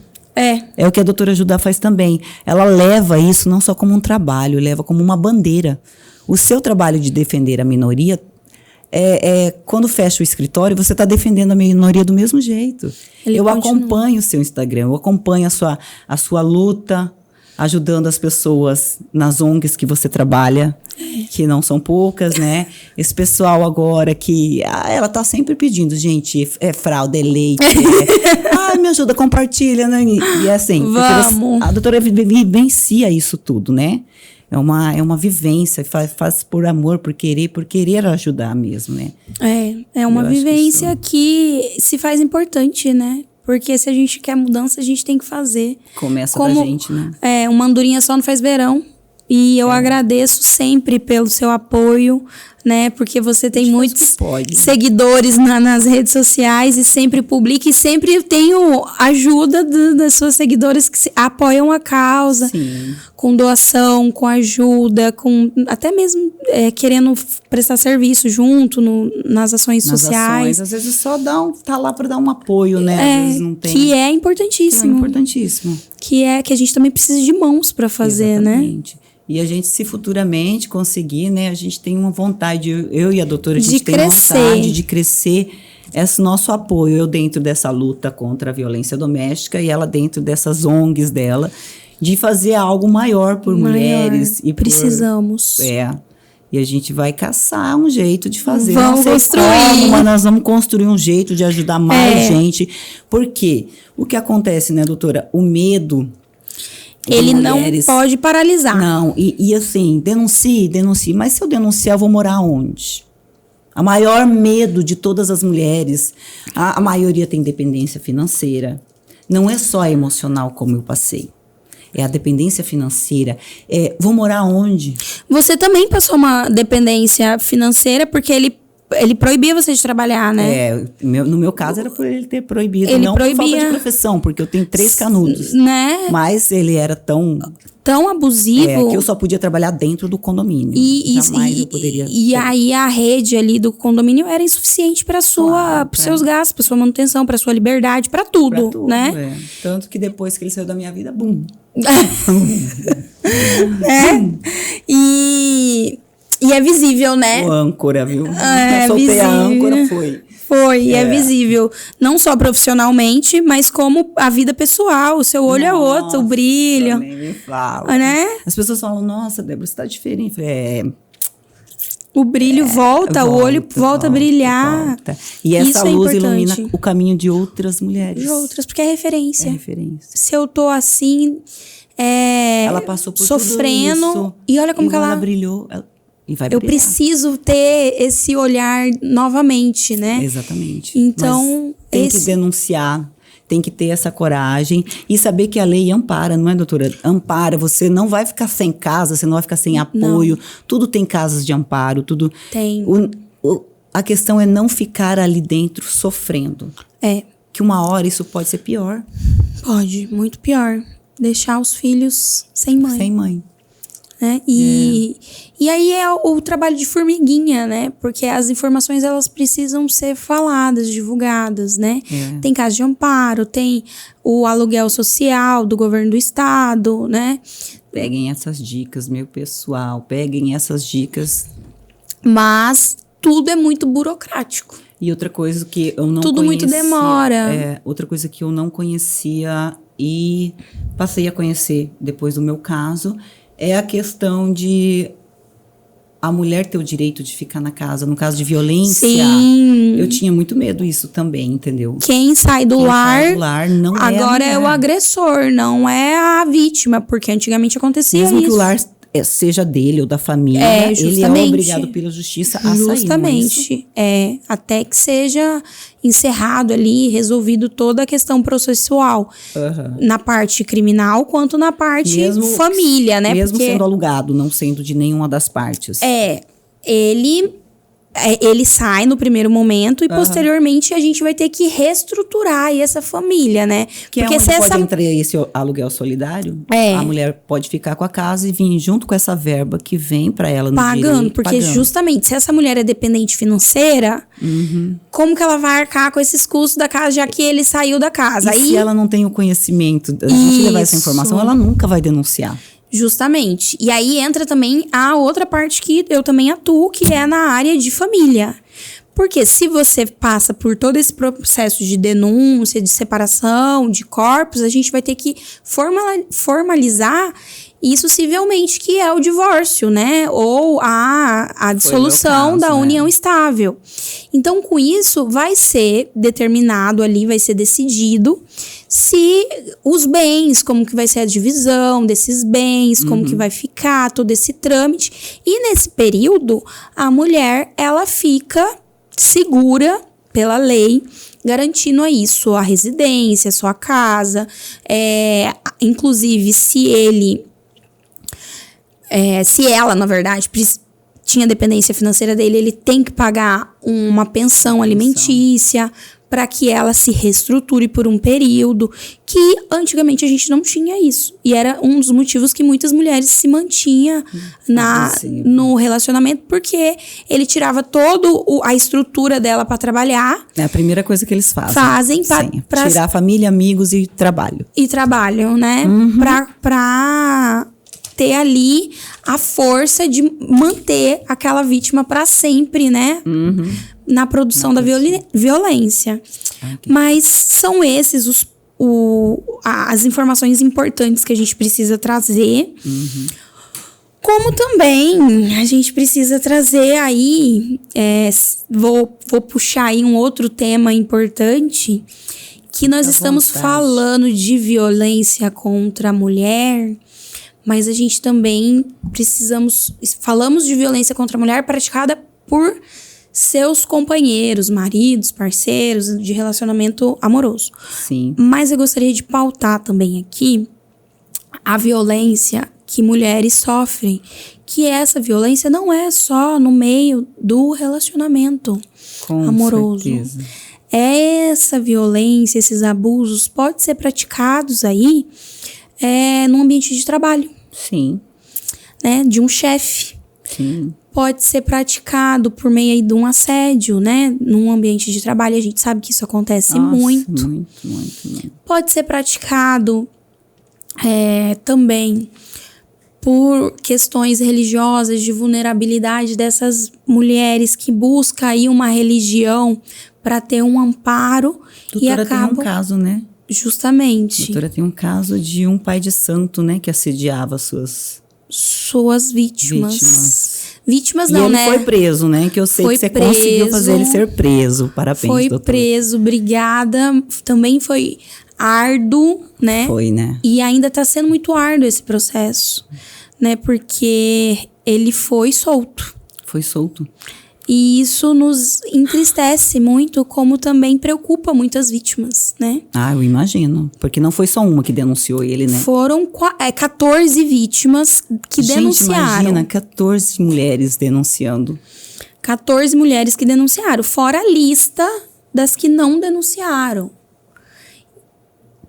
É o que a doutora Judá faz também. Ela leva isso não só como um trabalho, leva como uma bandeira. O seu trabalho de defender a minoria quando fecha o escritório, você está defendendo a minoria do mesmo jeito. Eu acompanho o seu Instagram, eu acompanho a sua luta, ajudando as pessoas nas ONGs que você trabalha, que não são poucas, né? Esse pessoal agora que... ela tá sempre pedindo, gente, fralda, leite, me ajuda, compartilha, né? E assim, vamos. A doutora vivencia isso tudo, né? É uma vivência, faz por amor, por querer ajudar mesmo, né? É uma vivência que se faz importante, né? Porque se a gente quer mudança, a gente tem que fazer. Começa da gente, né? Uma andorinha só não faz verão. E eu agradeço sempre pelo seu apoio, né? Porque você tem muitos seguidores nas redes sociais e sempre publica. E sempre tenho ajuda das suas seguidoras que apoiam a causa. Sim. Com doação, com ajuda, com até mesmo querendo prestar serviço junto nas ações sociais. Às vezes só tá lá para dar um apoio, né? Às vezes não tem. Que é importantíssimo. Que a gente também precisa de mãos para fazer, Exatamente. Né? E a gente, se futuramente conseguir, né? A gente tem uma vontade, eu e a doutora, a gente tem vontade de crescer esse nosso apoio. Eu dentro dessa luta contra a violência doméstica e ela dentro dessas ONGs dela, de fazer algo maior por mulheres. E precisamos. E a gente vai caçar um jeito de fazer. Vamos construir. Mas nós vamos construir um jeito de ajudar mais gente. Por quê? O que acontece, né, doutora? O medo... Ele não pode paralisar. Não, e assim, denuncie. Mas se eu denunciar, eu vou morar onde? A maior medo de todas as mulheres, a maioria tem dependência financeira. Não é só emocional como eu passei. É a dependência financeira. Vou morar onde? Você também passou uma dependência financeira porque ele proibia você de trabalhar, né? No meu caso era por ele ter proibido. Ele não proibia. Por falta de profissão, porque eu tenho 3 canudos. Né? Mas ele era tão abusivo. Que eu só podia trabalhar dentro do condomínio. Jamais eu poderia... E aí a rede ali do condomínio era insuficiente para os seus gastos, para sua manutenção, para sua liberdade, para tudo, né? Tanto que depois que ele saiu da minha vida, bum. E é visível, né? O âncora, viu? Eu soltei visível. A âncora, Foi, é visível. Não só profissionalmente, mas como a vida pessoal. O seu olho é outro, o brilho. Nem me fala. Né? As pessoas falam, nossa, Débora, você tá diferente. O brilho volta, o olho volta a brilhar. Volta. E essa luz ilumina o caminho de outras mulheres. Porque é referência. Se eu tô assim, ela passou por sofrendo, tudo isso, e olha como que ela brilhou. E vai eu preciso ter esse olhar novamente, né? Exatamente. Então, tem que denunciar, tem que ter essa coragem e saber que a lei ampara, não é, doutora? Ampara, você não vai ficar sem casa, você não vai ficar sem apoio. Não. Tudo tem casas de amparo, tudo. Tem. A questão é não ficar ali dentro sofrendo. Que uma hora isso pode ser pior. Pode, muito pior. Deixar os filhos sem mãe. Sem mãe. Né? E aí é o trabalho de formiguinha, né? Porque as informações, elas precisam ser faladas, divulgadas, né? Tem casa de amparo, tem o aluguel social do governo do estado, né? Peguem essas dicas, meu pessoal. Peguem essas dicas. Mas tudo é muito burocrático. E outra coisa que eu não tudo conhecia... muito demora. Outra coisa que eu não conhecia e passei a conhecer depois do meu caso... é a questão de a mulher ter o direito de ficar na casa. No caso de violência, sim, eu tinha muito medo disso também, entendeu? Quem sai do lar não agora é o agressor, não é a vítima, porque antigamente acontecia mesmo isso. Que o lar seja dele ou da família, ele é obrigado pela justiça a sair. Justamente, até que seja encerrado ali, resolvido toda a questão processual, na parte criminal quanto na parte família, né? Mesmo sendo alugado, não sendo de nenhuma das partes. Ele sai no primeiro momento e posteriormente a gente vai ter que reestruturar aí essa família, né? Porque se pode entrar esse aluguel solidário, a mulher pode ficar com a casa e vir junto com essa verba que vem para ela no pagando, porque justamente se essa mulher é dependente financeira, como que ela vai arcar com esses custos da casa, já que ele saiu da casa? E se ela não tem o conhecimento da gente levar essa informação, ela nunca vai denunciar. Justamente. E aí entra também a outra parte que eu também atuo, que é na área de família. Porque se você passa por todo esse processo de denúncia, de separação, de corpos, a gente vai ter que formalizar isso civilmente, que é o divórcio, né? Ou a dissolução da união estável. Então, com isso, vai ser determinado ali, vai ser decidido se os bens, como que vai ser a divisão desses bens, como que vai ficar todo esse trâmite. E nesse período, a mulher, ela fica segura pela lei, garantindo a isso, a residência, a sua casa, inclusive se ela, na verdade, tinha dependência financeira dele, ele tem que pagar uma pensão alimentícia para que ela se reestruture por um período, que antigamente a gente não tinha isso. E era um dos motivos que muitas mulheres se mantinham no relacionamento, porque ele tirava toda a estrutura dela para trabalhar. É a primeira coisa que eles fazem. Pra tirar família, amigos e trabalho. E trabalham, né? Pra ter ali a força de manter aquela vítima para sempre, né? Na produção da violência. Mas são esses as informações importantes que a gente precisa trazer. Como também a gente precisa trazer aí, vou puxar aí um outro tema importante, que nós estamos falando de violência contra a mulher, mas a gente também falamos de violência contra a mulher praticada por seus companheiros, maridos, parceiros de relacionamento amoroso. Sim. Mas eu gostaria de pautar também aqui a violência que mulheres sofrem, que essa violência não é só no meio do relacionamento amoroso. Certeza. Essa violência, esses abusos podem ser praticados aí no ambiente de trabalho. Sim. Né, de um chefe. Sim. Pode ser praticado por meio aí de um assédio, né? Num ambiente de trabalho, a gente sabe que isso acontece muito. Muito. Pode ser praticado também por questões religiosas, de vulnerabilidade dessas mulheres que buscam aí uma religião para ter um amparo. Doutora, e acabam... tem um caso, né? Justamente. Doutora, tem um caso de um pai de santo, né? Que assediava suas vítimas. Vítimas não, né? E ele foi preso, né? Que eu sei que você conseguiu fazer ele ser preso. Parabéns, foi doutora. Preso, obrigada. Também foi árduo, né? Foi, né? E ainda tá sendo muito árduo esse processo, né? Porque ele foi solto. Foi solto. E isso nos entristece muito, como também preocupa muitas vítimas, né? Ah, eu imagino. Porque não foi só uma que denunciou ele, né? Foram 14 vítimas que denunciaram. Imagina, 14 mulheres denunciando. 14 mulheres que denunciaram, fora a lista das que não denunciaram.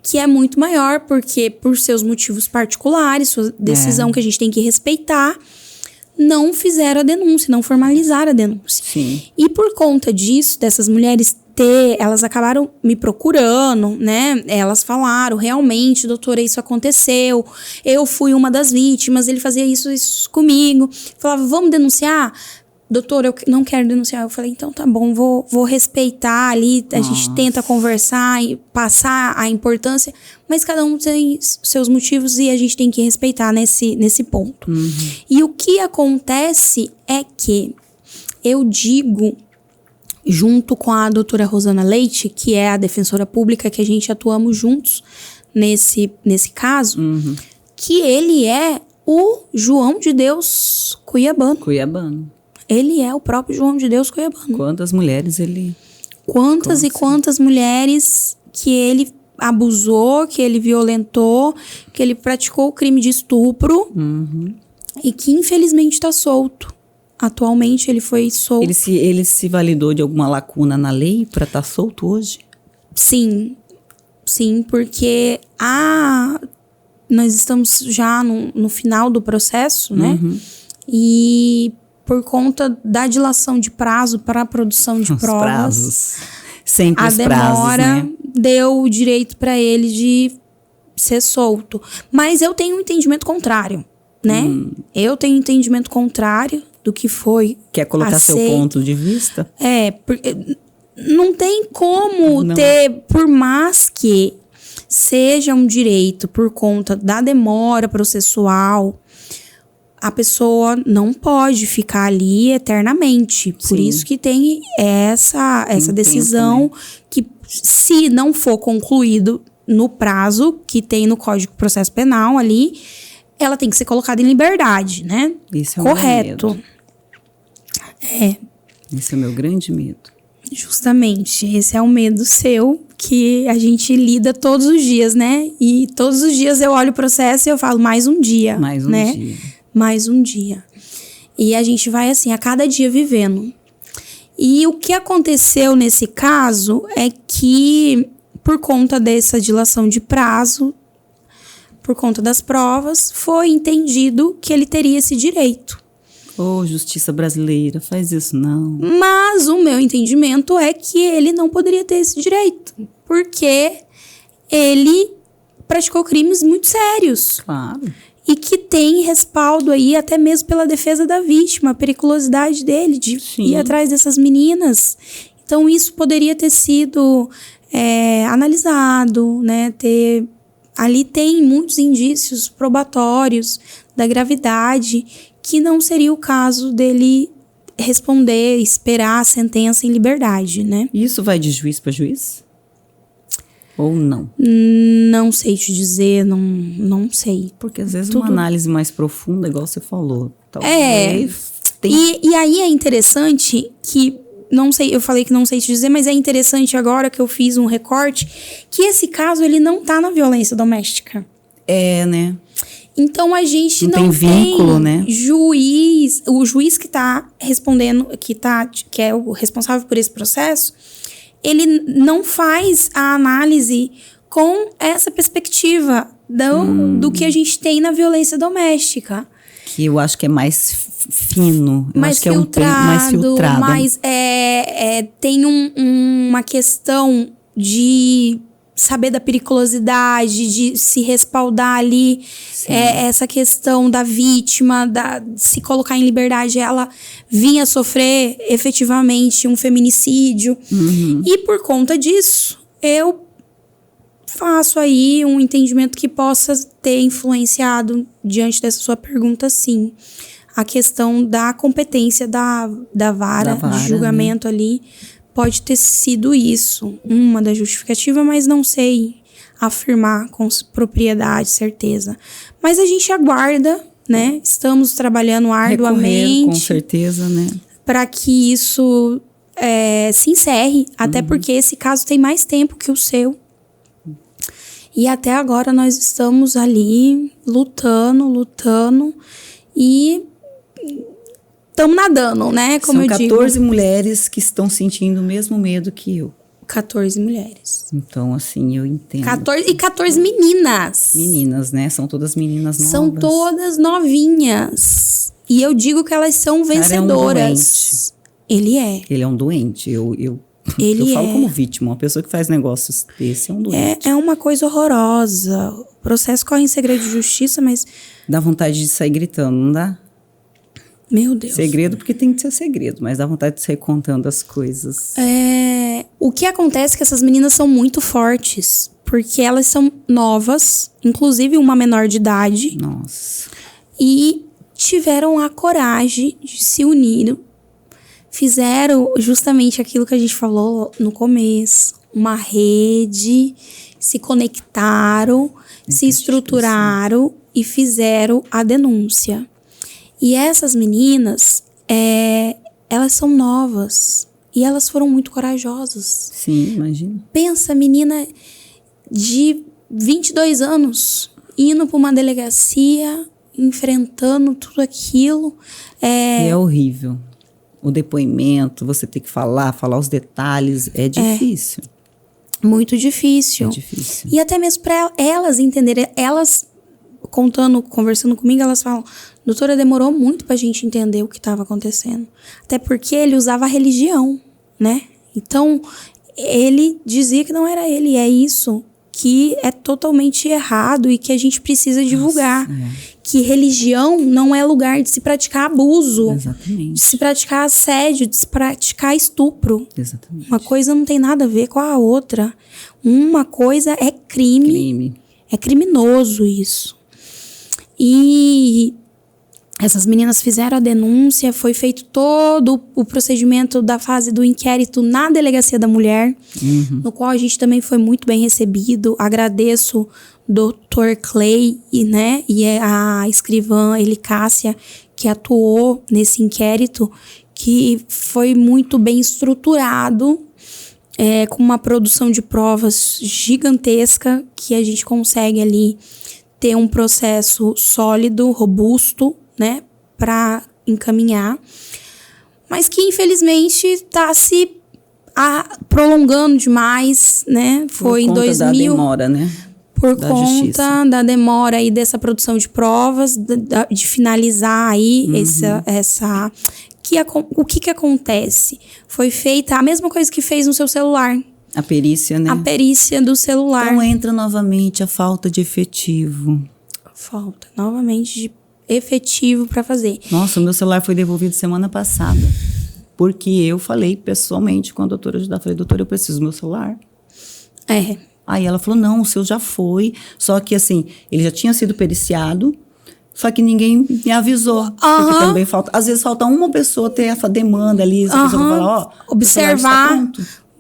Que é muito maior, porque por seus motivos particulares, sua decisão que a gente tem que respeitar, não fizeram a denúncia, não formalizaram a denúncia. Sim. E por conta disso, dessas mulheres elas acabaram me procurando, né? Elas falaram, realmente, doutora, isso aconteceu. Eu fui uma das vítimas, ele fazia isso comigo. Falava, vamos denunciar? Doutora, eu não quero denunciar. Eu falei, então tá bom, vou respeitar ali. A gente tenta conversar e passar a importância, mas cada um tem seus motivos e a gente tem que respeitar nesse ponto. E o que acontece é que eu digo, junto com a doutora Rosana Leite, que é a defensora pública, que a gente atuamos juntos nesse caso, que ele é o João de Deus Cuiabano. Cuiabano. Ele é o próprio João de Deus Cuiabano. Quantas mulheres ele... Quantas mulheres que ele abusou, que ele violentou, que ele praticou o crime de estupro e que infelizmente está solto. Atualmente ele foi solto. Ele se validou de alguma lacuna na lei para estar solto hoje? Sim, porque nós estamos já no final do processo, né? E por conta da dilação de prazo para a produção de provas, prazos. Sempre a os demora prazos, né? deu o direito para ele de ser solto. Mas eu tenho um entendimento contrário, né? Eu tenho um entendimento contrário do que foi. Quer colocar seu ponto de vista? Porque não tem como ter, por mais que seja um direito por conta da demora processual, a pessoa não pode ficar ali eternamente. Por isso que tem essa decisão que, se não for concluído no prazo que tem no Código de Processo Penal ali, ela tem que ser colocada em liberdade, né? Isso é correto. O meu medo. Esse é o meu grande medo. Justamente, esse é o medo seu, que a gente lida todos os dias, né? E todos os dias eu olho o processo e eu falo, mais um dia. Mais um dia. Mais um dia. E a gente vai assim, a cada dia vivendo. E o que aconteceu nesse caso é que, por conta dessa dilação de prazo, por conta das provas, foi entendido que ele teria esse direito. Justiça brasileira, faz isso não. Mas o meu entendimento é que ele não poderia ter esse direito, porque ele praticou crimes muito sérios. Claro. E que tem respaldo aí até mesmo pela defesa da vítima, a periculosidade dele de ir atrás dessas meninas. Então isso poderia ter sido analisado, né? Ali tem muitos indícios probatórios da gravidade, que não seria o caso dele responder, esperar a sentença em liberdade, né? Isso vai de juiz para juiz? Ou não? Não sei te dizer, não sei. Porque às vezes uma análise mais profunda, igual você falou. E aí é interessante que, não sei, eu falei que não sei te dizer, mas é interessante agora que eu fiz um recorte, que esse caso ele não tá na violência doméstica. Né? Então a gente não tem vínculo, né? O juiz que tá respondendo, que é o responsável por esse processo, ele não faz a análise com essa perspectiva do que a gente tem na violência doméstica. Que eu acho que é mais fino. Mais filtrado. Mais tem uma questão de saber da periculosidade, de se respaldar ali, essa questão da vítima, de se colocar em liberdade, ela vinha sofrer efetivamente um feminicídio. E por conta disso, eu faço aí um entendimento que possa ter influenciado, diante dessa sua pergunta, sim, a questão da competência da vara de julgamento, né? Ali. Pode ter sido isso, uma da justificativa, mas não sei afirmar com propriedade, certeza. Mas a gente aguarda, né? Estamos trabalhando arduamente. Com certeza, né? para que isso se encerre, até porque esse caso tem mais tempo que o seu. E até agora nós estamos ali lutando e estamos nadando, né? Como eu digo. São 14 mulheres que estão sentindo o mesmo medo que eu. 14 mulheres. Então, assim, eu entendo. 14 meninas. Meninas, né? São todas meninas novas. São todas novinhas. E eu digo que elas são vencedoras. Ele é. Ele é um doente. Eu Ele falo como vítima. Uma pessoa que faz negócios desse é um doente. É uma coisa horrorosa. O processo corre em segredo de justiça, mas... Dá vontade de sair gritando, não dá? Meu Deus. Segredo porque tem que ser segredo, mas dá vontade de sair contando as coisas. O que acontece é que essas meninas são muito fortes. Porque elas são novas, inclusive uma menor de idade. Nossa. E tiveram a coragem de se unir. Fizeram justamente aquilo que a gente falou no começo. Uma rede, se conectaram, se estruturaram e fizeram a denúncia. E essas meninas, elas são novas e elas foram muito corajosas. Sim, imagina. Pensa, menina de 22 anos, indo para uma delegacia, enfrentando tudo aquilo. E é horrível. O depoimento, você ter que falar os detalhes, é difícil. Muito difícil. É difícil. E até mesmo para elas entenderem, elas conversando comigo, elas falam, doutora, demorou muito pra gente entender o que estava acontecendo. Até porque ele usava a religião, né? Então, ele dizia que não era ele. E é isso que é totalmente errado e que a gente precisa divulgar. Que religião não é lugar de se praticar abuso. Exatamente. De se praticar assédio, de se praticar estupro. Exatamente. Uma coisa não tem nada a ver com a outra. Uma coisa é crime. É criminoso isso. E essas meninas fizeram a denúncia, foi feito todo o procedimento da fase do inquérito na Delegacia da Mulher, no qual a gente também foi muito bem recebido. Agradeço Dr. Clay e a escrivã Elicássia, que atuou nesse inquérito, que foi muito bem estruturado, com uma produção de provas gigantesca, que a gente consegue ali ter um processo sólido, robusto, né, para encaminhar, mas que infelizmente está se prolongando demais, né? Foi em 2000 da demora, né? Por da conta justiça. da demora aí dessa produção de provas, de finalizar aí o que acontece? Foi feita a mesma coisa que fez no seu celular. A perícia, né? A perícia do celular. Então entra novamente a falta de efetivo. Falta novamente de efetivo para fazer. Nossa, o meu celular foi devolvido semana passada. Porque eu falei pessoalmente com a doutora Judá. Falei, doutora, eu preciso do meu celular. Aí ela falou, não, o seu já foi. Só que assim, ele já tinha sido periciado. Só que ninguém me avisou. Porque também falta... Às vezes falta uma pessoa ter essa demanda ali. Essa pessoa fala, observar,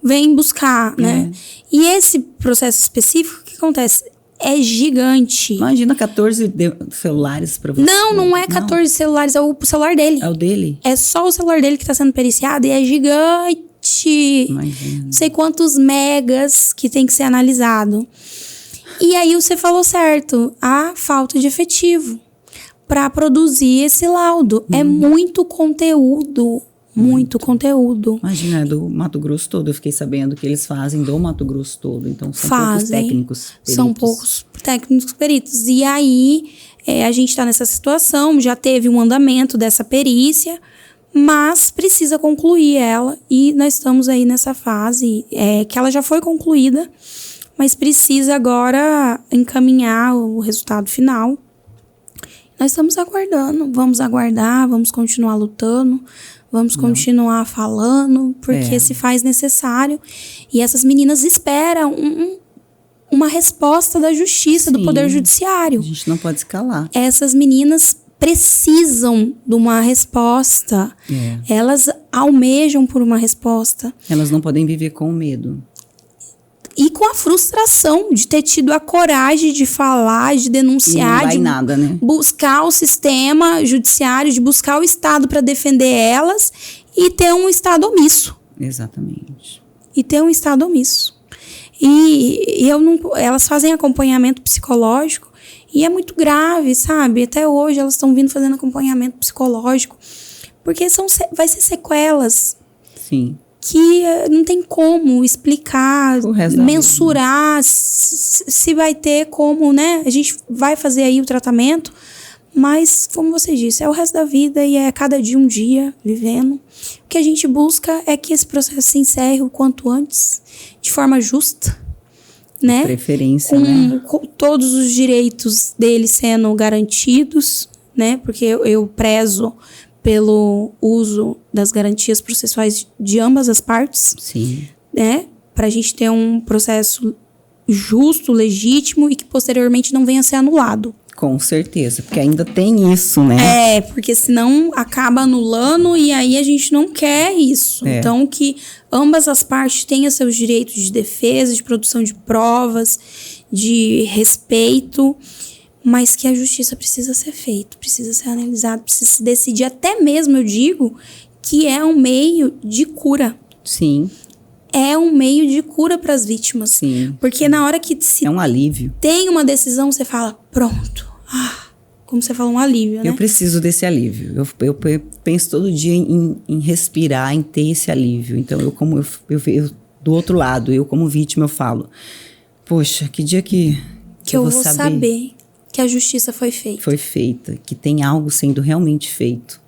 vem buscar, né? E esse processo específico, o que acontece? É gigante. Imagina 14 celulares para você. Não é 14 celulares, é o celular dele. É o dele? É só o celular dele que está sendo periciado e é gigante. Imagina. Não sei quantos megas que tem que ser analisado. E aí você falou certo, a falta de efetivo para produzir esse laudo. É muito conteúdo. Muito conteúdo. Imagina, do Mato Grosso todo. Eu fiquei sabendo que eles fazem do Mato Grosso todo. Então, são poucos técnicos peritos. São poucos técnicos peritos. E aí, a gente está nessa situação. Já teve um andamento dessa perícia, mas precisa concluir ela. E nós estamos aí nessa fase que ela já foi concluída, mas precisa agora encaminhar o resultado final. Nós estamos aguardando. Vamos aguardar, vamos continuar lutando. Vamos continuar falando, porque se faz necessário. E essas meninas esperam uma resposta da justiça, do Poder Judiciário. A gente não pode escalar. Essas meninas precisam de uma resposta. Elas almejam por uma resposta. Elas não podem viver com medo. E com a frustração de ter tido a coragem de falar, de denunciar, e não vai nada, né? Buscar o sistema judiciário, de buscar o Estado para defender elas e ter um estado omisso. Exatamente. E ter um estado omisso. E eu não, elas fazem acompanhamento psicológico e é muito grave, sabe? Até hoje elas estão vindo fazendo acompanhamento psicológico, porque vai ser sequelas. Sim. Que não tem como explicar, mensurar se vai ter como, né? A gente vai fazer aí o tratamento, mas, como você disse, é o resto da vida e é cada dia um dia vivendo. O que a gente busca é que esse processo se encerre o quanto antes, de forma justa, né? Preferência, né? Com todos os direitos deles sendo garantidos, né? Porque eu prezo pelo uso das garantias processuais de ambas as partes. Sim. Né? Pra gente ter um processo justo, legítimo e que posteriormente não venha a ser anulado. Com certeza, porque ainda tem isso, né? Porque senão acaba anulando e aí a gente não quer isso. Então, que ambas as partes tenham seus direitos de defesa, de produção de provas, de respeito, mas que a justiça precisa ser feita, precisa ser analisada, precisa se decidir. Até mesmo, eu digo, que é um meio de cura. Sim. É um meio de cura para as vítimas. Sim. Porque na hora que se é um alívio. Tem uma decisão, você fala, pronto. Como você falou, um alívio, né? Eu preciso desse alívio. Eu penso todo dia em respirar, em ter esse alívio. Então, eu do outro lado, eu como vítima, eu falo, poxa, que dia que eu vou saber que a justiça foi feita. Foi feita, que tem algo sendo realmente feito.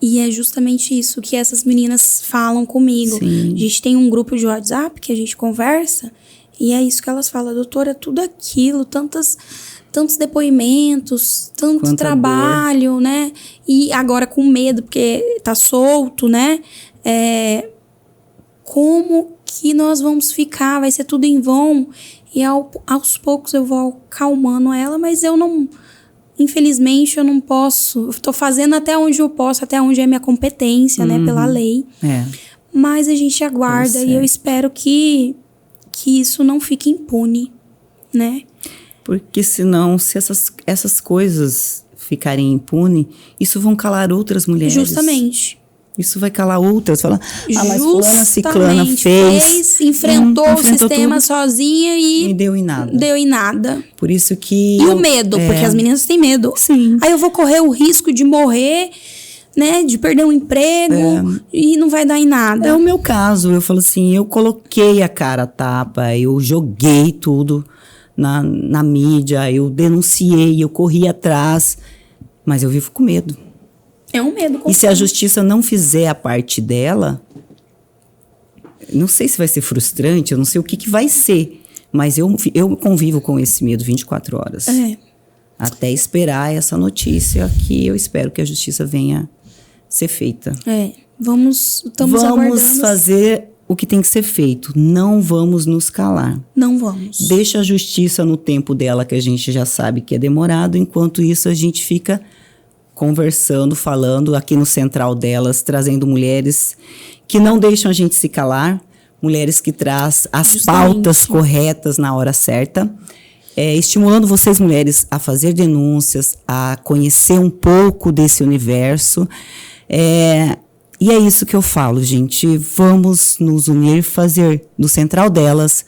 E é justamente isso que essas meninas falam comigo. Sim. A gente tem um grupo de WhatsApp que a gente conversa e é isso que elas falam, doutora, tudo aquilo, tantos depoimentos, tanto Quanta trabalho, dor. Né? E agora com medo, porque tá solto, né? Como que nós vamos ficar? Vai ser tudo em vão? E aos poucos eu vou acalmando ela, mas eu não... Infelizmente, eu não posso... Eu tô fazendo até onde eu posso, até onde é minha competência, né? Pela lei. Mas a gente aguarda e eu espero que isso não fique impune, né? Porque senão, se essas coisas ficarem impunes, isso vão calar outras mulheres. Justamente. Isso vai calar outras. Fala, mas fulana, ciclana enfrentou o sistema tudo, sozinha e deu em nada. Deu em nada. Por isso que... E o medo, porque as meninas têm medo. Sim. Aí eu vou correr o risco de morrer, né? De perder um emprego e não vai dar em nada. É o meu caso. Eu falo assim, eu coloquei a cara a tapa, eu joguei tudo na mídia, eu denunciei, eu corri atrás, mas eu vivo com medo. É um medo. E se a justiça não fizer a parte dela, não sei se vai ser frustrante, eu não sei o que vai ser, mas eu convivo com esse medo 24 horas. Até esperar essa notícia que eu espero que a justiça venha ser feita. Estamos aguardando. Vamos fazer o que tem que ser feito. Não vamos nos calar. Não vamos. Deixa a justiça no tempo dela, que a gente já sabe que é demorado. Enquanto isso, a gente fica conversando, falando aqui no Central Delas, trazendo mulheres que não deixam a gente se calar, mulheres que trazem as pautas corretas na hora certa, estimulando vocês, mulheres, a fazer denúncias, a conhecer um pouco desse universo. E é isso que eu falo, gente. Vamos nos unir e fazer do Central Delas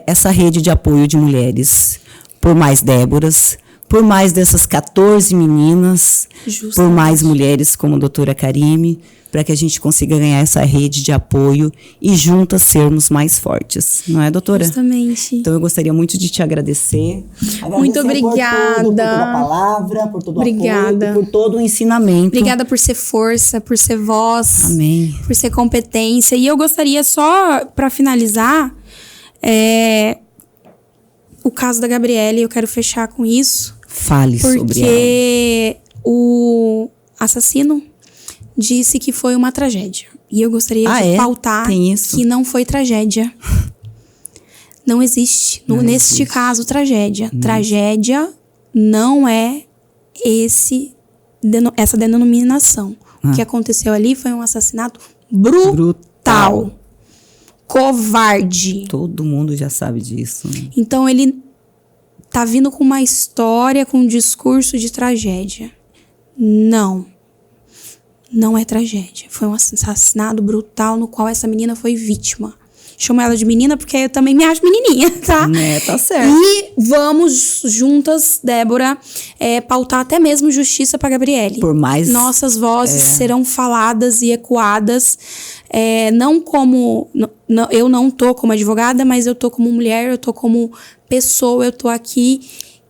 essa rede de apoio de mulheres, por mais Déboras, por mais dessas 14 meninas, por mais mulheres como a doutora Karime, para que a gente consiga ganhar essa rede de apoio e juntas sermos mais fortes. Não é, doutora? Justamente. Então, eu gostaria muito de te agradecer. Muito obrigada. Por toda a palavra, por todo o apoio, por todo o ensinamento. Obrigada por ser força, por ser voz. Amém. Por ser competência. E eu gostaria só, para finalizar, o caso da Gabriele, eu quero fechar com isso. Fale sobre ela. Porque o assassino disse que foi uma tragédia. E eu gostaria de pautar que não foi tragédia. Não existe, neste caso, tragédia. Tragédia não é essa denominação. O que aconteceu ali foi um assassinato brutal. Covarde. Todo mundo já sabe disso. Né? Então, ele tá vindo com uma história, com um discurso de tragédia. Não. não é tragédia. Foi um assassinato brutal no qual essa menina foi vítima. Chamo ela de menina porque eu também me acho menininha, tá? Tá certo. E vamos juntas, Débora, pautar até mesmo justiça para Gabriele. Por mais... Nossas vozes serão faladas e ecoadas. Não como... eu não tô como advogada, mas eu tô como mulher, eu tô como pessoa, eu tô aqui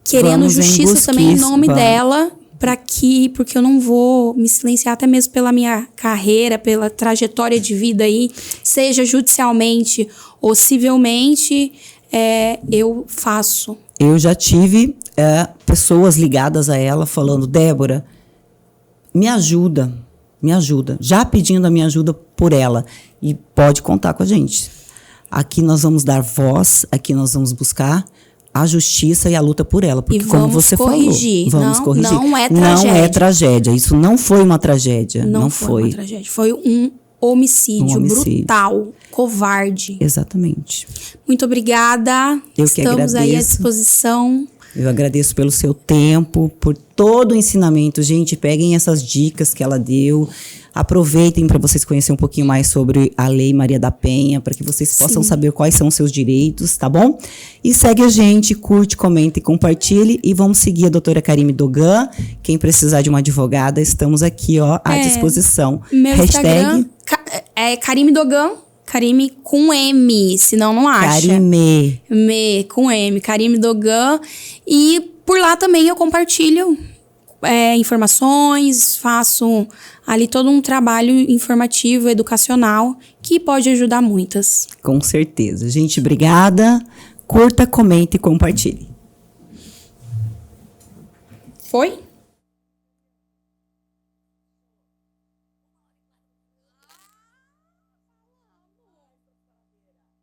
querendo Vamos justiça também em nome dela. Porque eu não vou me silenciar até mesmo pela minha carreira, pela trajetória de vida aí, seja judicialmente ou civilmente, eu faço. Eu já tive pessoas ligadas a ela falando, Débora, me ajuda, já pedindo a minha ajuda por ela. E pode contar com a gente. Aqui nós vamos dar voz, aqui nós vamos buscar a justiça e a luta por ela. Porque, como você falou, vamos corrigir. Não é tragédia. Não é tragédia. Isso não foi uma tragédia. Não foi uma tragédia. Foi um homicídio brutal, covarde. Exatamente. Muito obrigada. Estamos aí à disposição. Eu agradeço pelo seu tempo, por todo o ensinamento. Gente, peguem essas dicas que ela deu. Aproveitem para vocês conhecerem um pouquinho mais sobre a Lei Maria da Penha, para que vocês possam saber quais são os seus direitos, tá bom? E segue a gente, curte, comenta e compartilhe. E vamos seguir a doutora Karime Dogan. Quem precisar de uma advogada, estamos aqui, ó, à disposição. Meu Instagram é Karime Dogan. Karime com M, senão não acha. Karime. Com M, Karime Dogan. E por lá também eu compartilho informações, faço ali todo um trabalho informativo, educacional, que pode ajudar muitas. Com certeza. Gente, obrigada. Curta, comente e compartilhe. Foi?